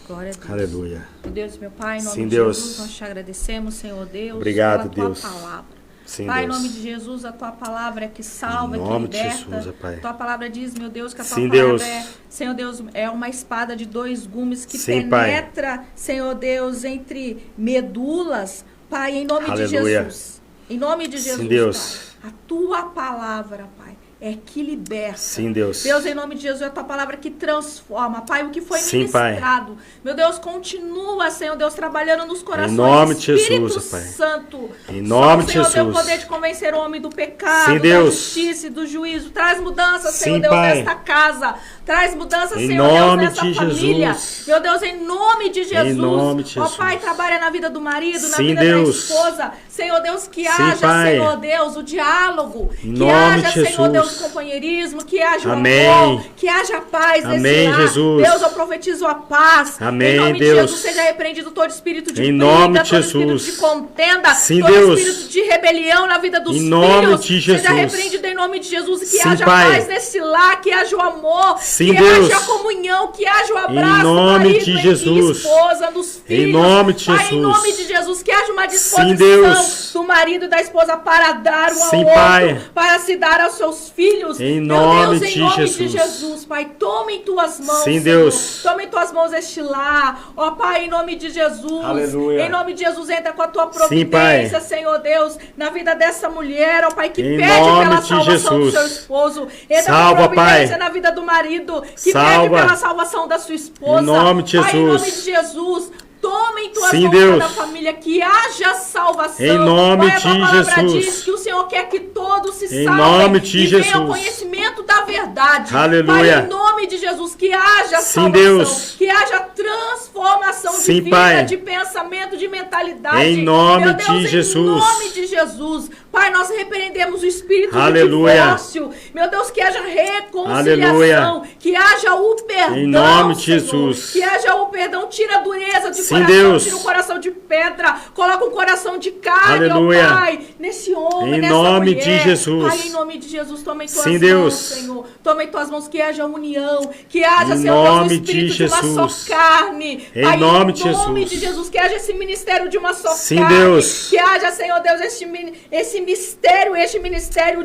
Glória a Deus. Aleluia. Meu Deus, meu Pai, em nome Sim, de Deus. Jesus, nós te agradecemos, Senhor Deus, obrigado, pela Deus. Tua palavra. Sim, Pai, Deus. em nome de Jesus, a Tua palavra é que salva, em que nome liberta. de Jesus, Pai. Tua palavra diz, meu Deus, que a Tua Sim, palavra Deus. Senhor Deus, é uma espada de 2 gumes que Sim, penetra, Pai. Senhor Deus, entre medulas. Pai, em nome Aleluia. de Jesus. Em nome de Jesus, Sim, Deus. Pai. A Tua palavra, Pai, é que liberta. Sim, Deus. Deus, em nome de Jesus, é a Tua palavra que transforma. Pai, o que foi Sim, ministrado. Pai. Meu Deus, continua, Senhor Deus, trabalhando nos corações. Em nome de Espírito Jesus, Pai. Santo. Em nome de Senhor, Jesus. Deus, o poder de convencer o homem do pecado, Sim, da Deus. justiça e do juízo. Traz mudança, Sim, Senhor Deus, Pai. nesta casa. Traz mudança, Em Senhor Deus, nome nessa de família. Jesus. Meu Deus, em nome de Jesus. Em nome de Ó Jesus. Pai, trabalha na vida do marido, na Sim, vida Deus. da esposa. Senhor Deus, que Sim, haja, Pai. Senhor Deus, o diálogo. Em Que nome haja, de Senhor Jesus. Deus, o companheirismo. Que haja o Amém. amor. Que haja paz Amém, nesse lar. Jesus. Deus, eu profetizo a paz. Amém, Em nome Deus. de Jesus, seja repreendido todo espírito de Em briga, nome de todo espírito Jesus. de contenda, Sim, todo Deus. espírito de rebelião na vida dos Em filhos. nome de Seja Jesus. repreendido em nome de Jesus. Que Sim, haja Pai. paz nesse lar, que haja o amor, Sim, que Deus. haja a comunhão, que haja o abraço, Em nome marido, de em Jesus. esposa, dos filhos. Em nome de Pai, em Jesus. nome de Jesus, que haja uma disposição Sim, Deus. do marido e da esposa para dar um Sim, ao outro, Pai. para se dar aos seus filhos. Em Meu nome Deus, em de nome Jesus. de Jesus, Pai, tome em tuas mãos, Sim, Senhor. Deus. Tome em tuas mãos este lar. Ó Pai, em nome de Jesus. Aleluia. Em nome de Jesus, entra com a tua Sim, Pai. providência, Senhor Deus, na vida dessa mulher, ó Pai, que Em pede nome pela de salvação do Jesus. seu esposo. Entra Salva, com providência Pai. na vida do marido, que Salva. pede pela salvação da sua esposa. Em nome de Pai, em Jesus. nome de Jesus. Tome em tuas Sim, mãos Deus. cada família, que haja salvação. Em nome Pai, a tua de palavra Jesus. diz que o Senhor quer que todos se Em salvem nome de e venham ao Jesus. conhecimento da verdade. Aleluia. Pai, em nome de Jesus, que haja Sim, salvação, Deus. que haja transformação Sim, de vida, Pai. de pensamento, de mentalidade. Em nome Meu Deus, de em Jesus. nome de Jesus. Pai, nós repreendemos o espírito Aleluia. de divórcio. Meu Deus, que haja reconciliação, Aleluia. que haja o perdão, Em nome de Senhor. Jesus. Que haja o perdão, tira a dureza de Sim, coração, Deus. tira o coração de pedra, coloca um coração de carne, Aleluia. ó Pai, nesse homem, Em nessa nome mulher. de Jesus. Pai, em nome de Jesus, toma em tuas Sim, mãos, Deus. Senhor. Toma em tuas mãos, que haja união, que haja, Em Senhor Deus, o nome espírito de de uma Jesus. só carne. Em Pai, nome de em nome Jesus. de Jesus, que haja esse ministério de uma só Sim, carne. Deus. Que haja, Senhor Deus, esse ministério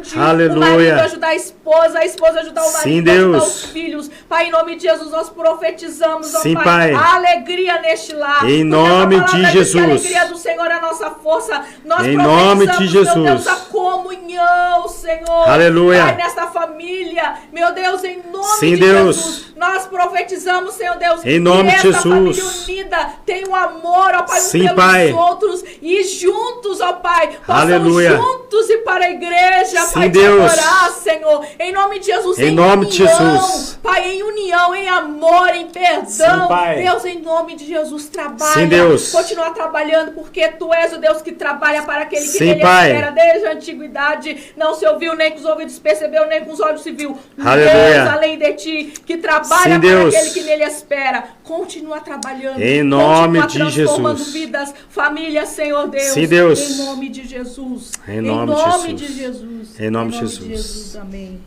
de Aleluia. o marido ajudar a esposa ajudar o marido, Sim, ajudar Deus. os filhos. Pai, em nome de Jesus, nós profetizamos, ó Sim, Pai, Pai. a alegria neste lar. Em Porque a tua nome palavra de diz que Jesus. a alegria do Senhor é a nossa força. Nós Em nome de profetizamos, meu Deus, Jesus. a comunhão, Senhor. Aleluia. Pai, nesta família, meu Deus, em nome Sim, de Deus. Jesus, nós profetizamos, Senhor Deus, Em nome que de esta família Jesus. unida tem um amor, ó Pai, uns Sim, pelos Pai. outros e juntos, ó Pai, possamos Aleluia. juntos ir para a igreja, Sim, Pai, te Deus. adorar, Senhor, em nome de Jesus, Em nome de união, Jesus. Pai, em união, em amor, em perdão, Sim, Pai. Deus, em nome de Jesus, trabalha, Sim, Deus. continua trabalhando, porque Tu és o Deus que trabalha para aquele que Sim, nele Pai. espera desde a antiguidade, não se ouviu, nem com os ouvidos percebeu, nem com os olhos se viu, Aleluia. Deus além de Ti, que trabalha Sim, para Deus. aquele que nele espera, continua trabalhando, Em nome continua de transformando Jesus. vidas, famílias, Senhor Deus, Sim, Deus. em nome de Jesus, Em nome de de Jesus. Jesus, Em nome de Jesus. amém.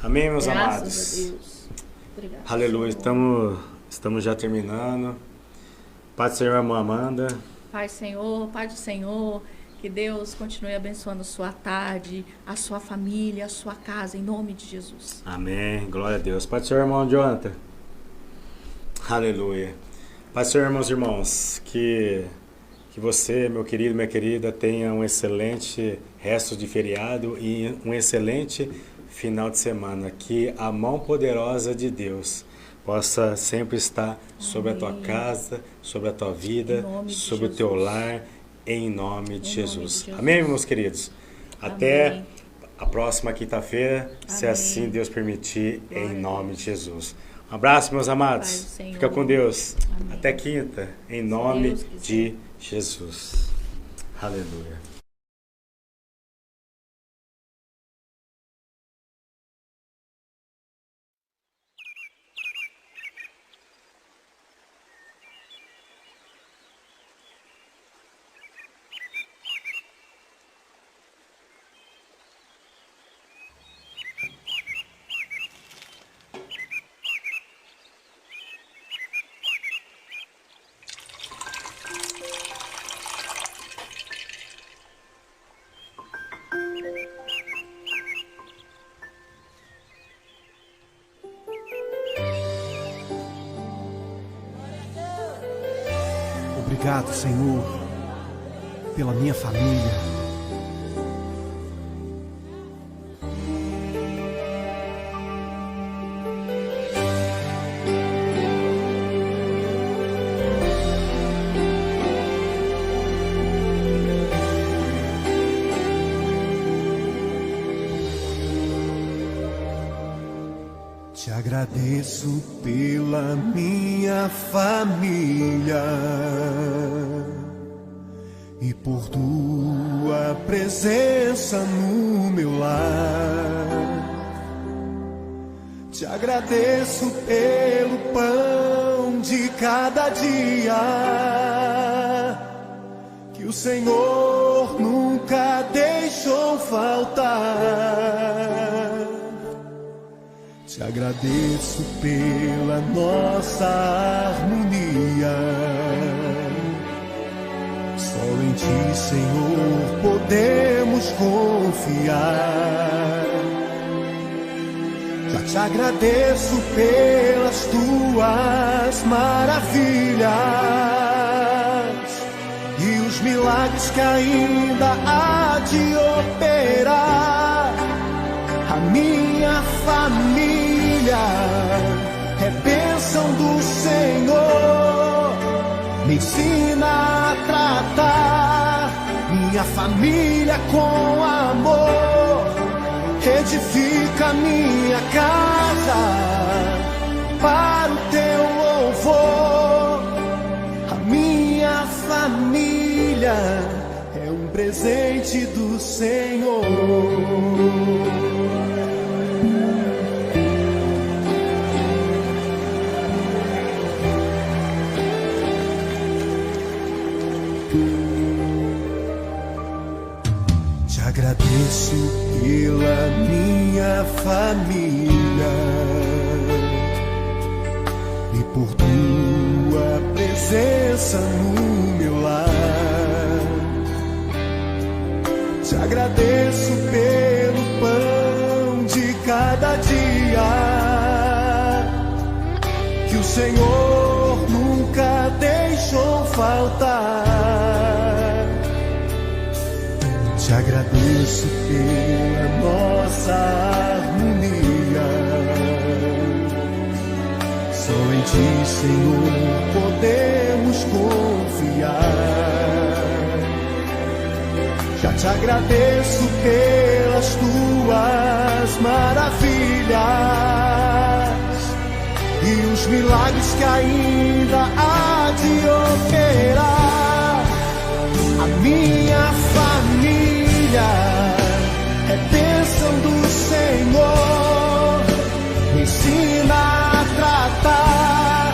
Amém, meus Graças amados. a Deus. Obrigada. Aleluia. Estamos já terminando. Pai do Senhor, irmã Amanda. Pai Senhor, Pai do Senhor, que Deus continue abençoando a sua tarde, a sua família, a sua casa, em nome de Jesus. Amém. Glória a Deus. Pai do Senhor, irmão Jonathan. Aleluia. Pai do Senhor, irmãos e irmãos, que você, meu querido, minha querida, tenha um excelente resto de feriado e um excelente final de semana. Que a mão poderosa de Deus possa sempre estar sobre a tua casa, sobre a tua vida, sobre o teu lar, em nome de Jesus. Amém, meus queridos? Até a próxima quinta-feira, se assim Deus permitir, em nome de Jesus. Um abraço, meus amados. Fica com Deus. Amém. Até quinta, em nome de Jesus. Aleluia. Obrigado, Senhor, pela minha família. Te agradeço pela minha família e por tua presença no meu lar. Te agradeço pelo pão de cada dia que o Senhor nunca deixou faltar. Te agradeço pela nossa harmonia. Só em Ti, Senhor, podemos confiar. Já te agradeço pelas Tuas maravilhas e os milagres que ainda há de operar. A minha família é bênção do Senhor. Me ensina a tratar minha família com amor. Edifica minha casa para o Teu louvor. A minha família é um presente do Senhor. Te agradeço pela minha família e por Tua presença no meu lar. Te agradeço pelo pão de cada dia que o Senhor nunca deixou faltar. Te agradeço pela nossa harmonia. Só em Ti, Senhor, podemos confiar. Já te agradeço pelas Tuas maravilhas e os milagres que ainda há de operar. A minha família é bênção do Senhor. Me ensina a tratar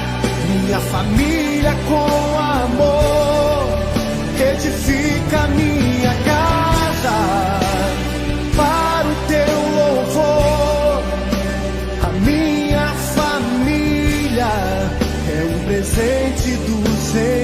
minha família com amor. Edifica minha casa para o Teu louvor. A minha família é um presente do Senhor.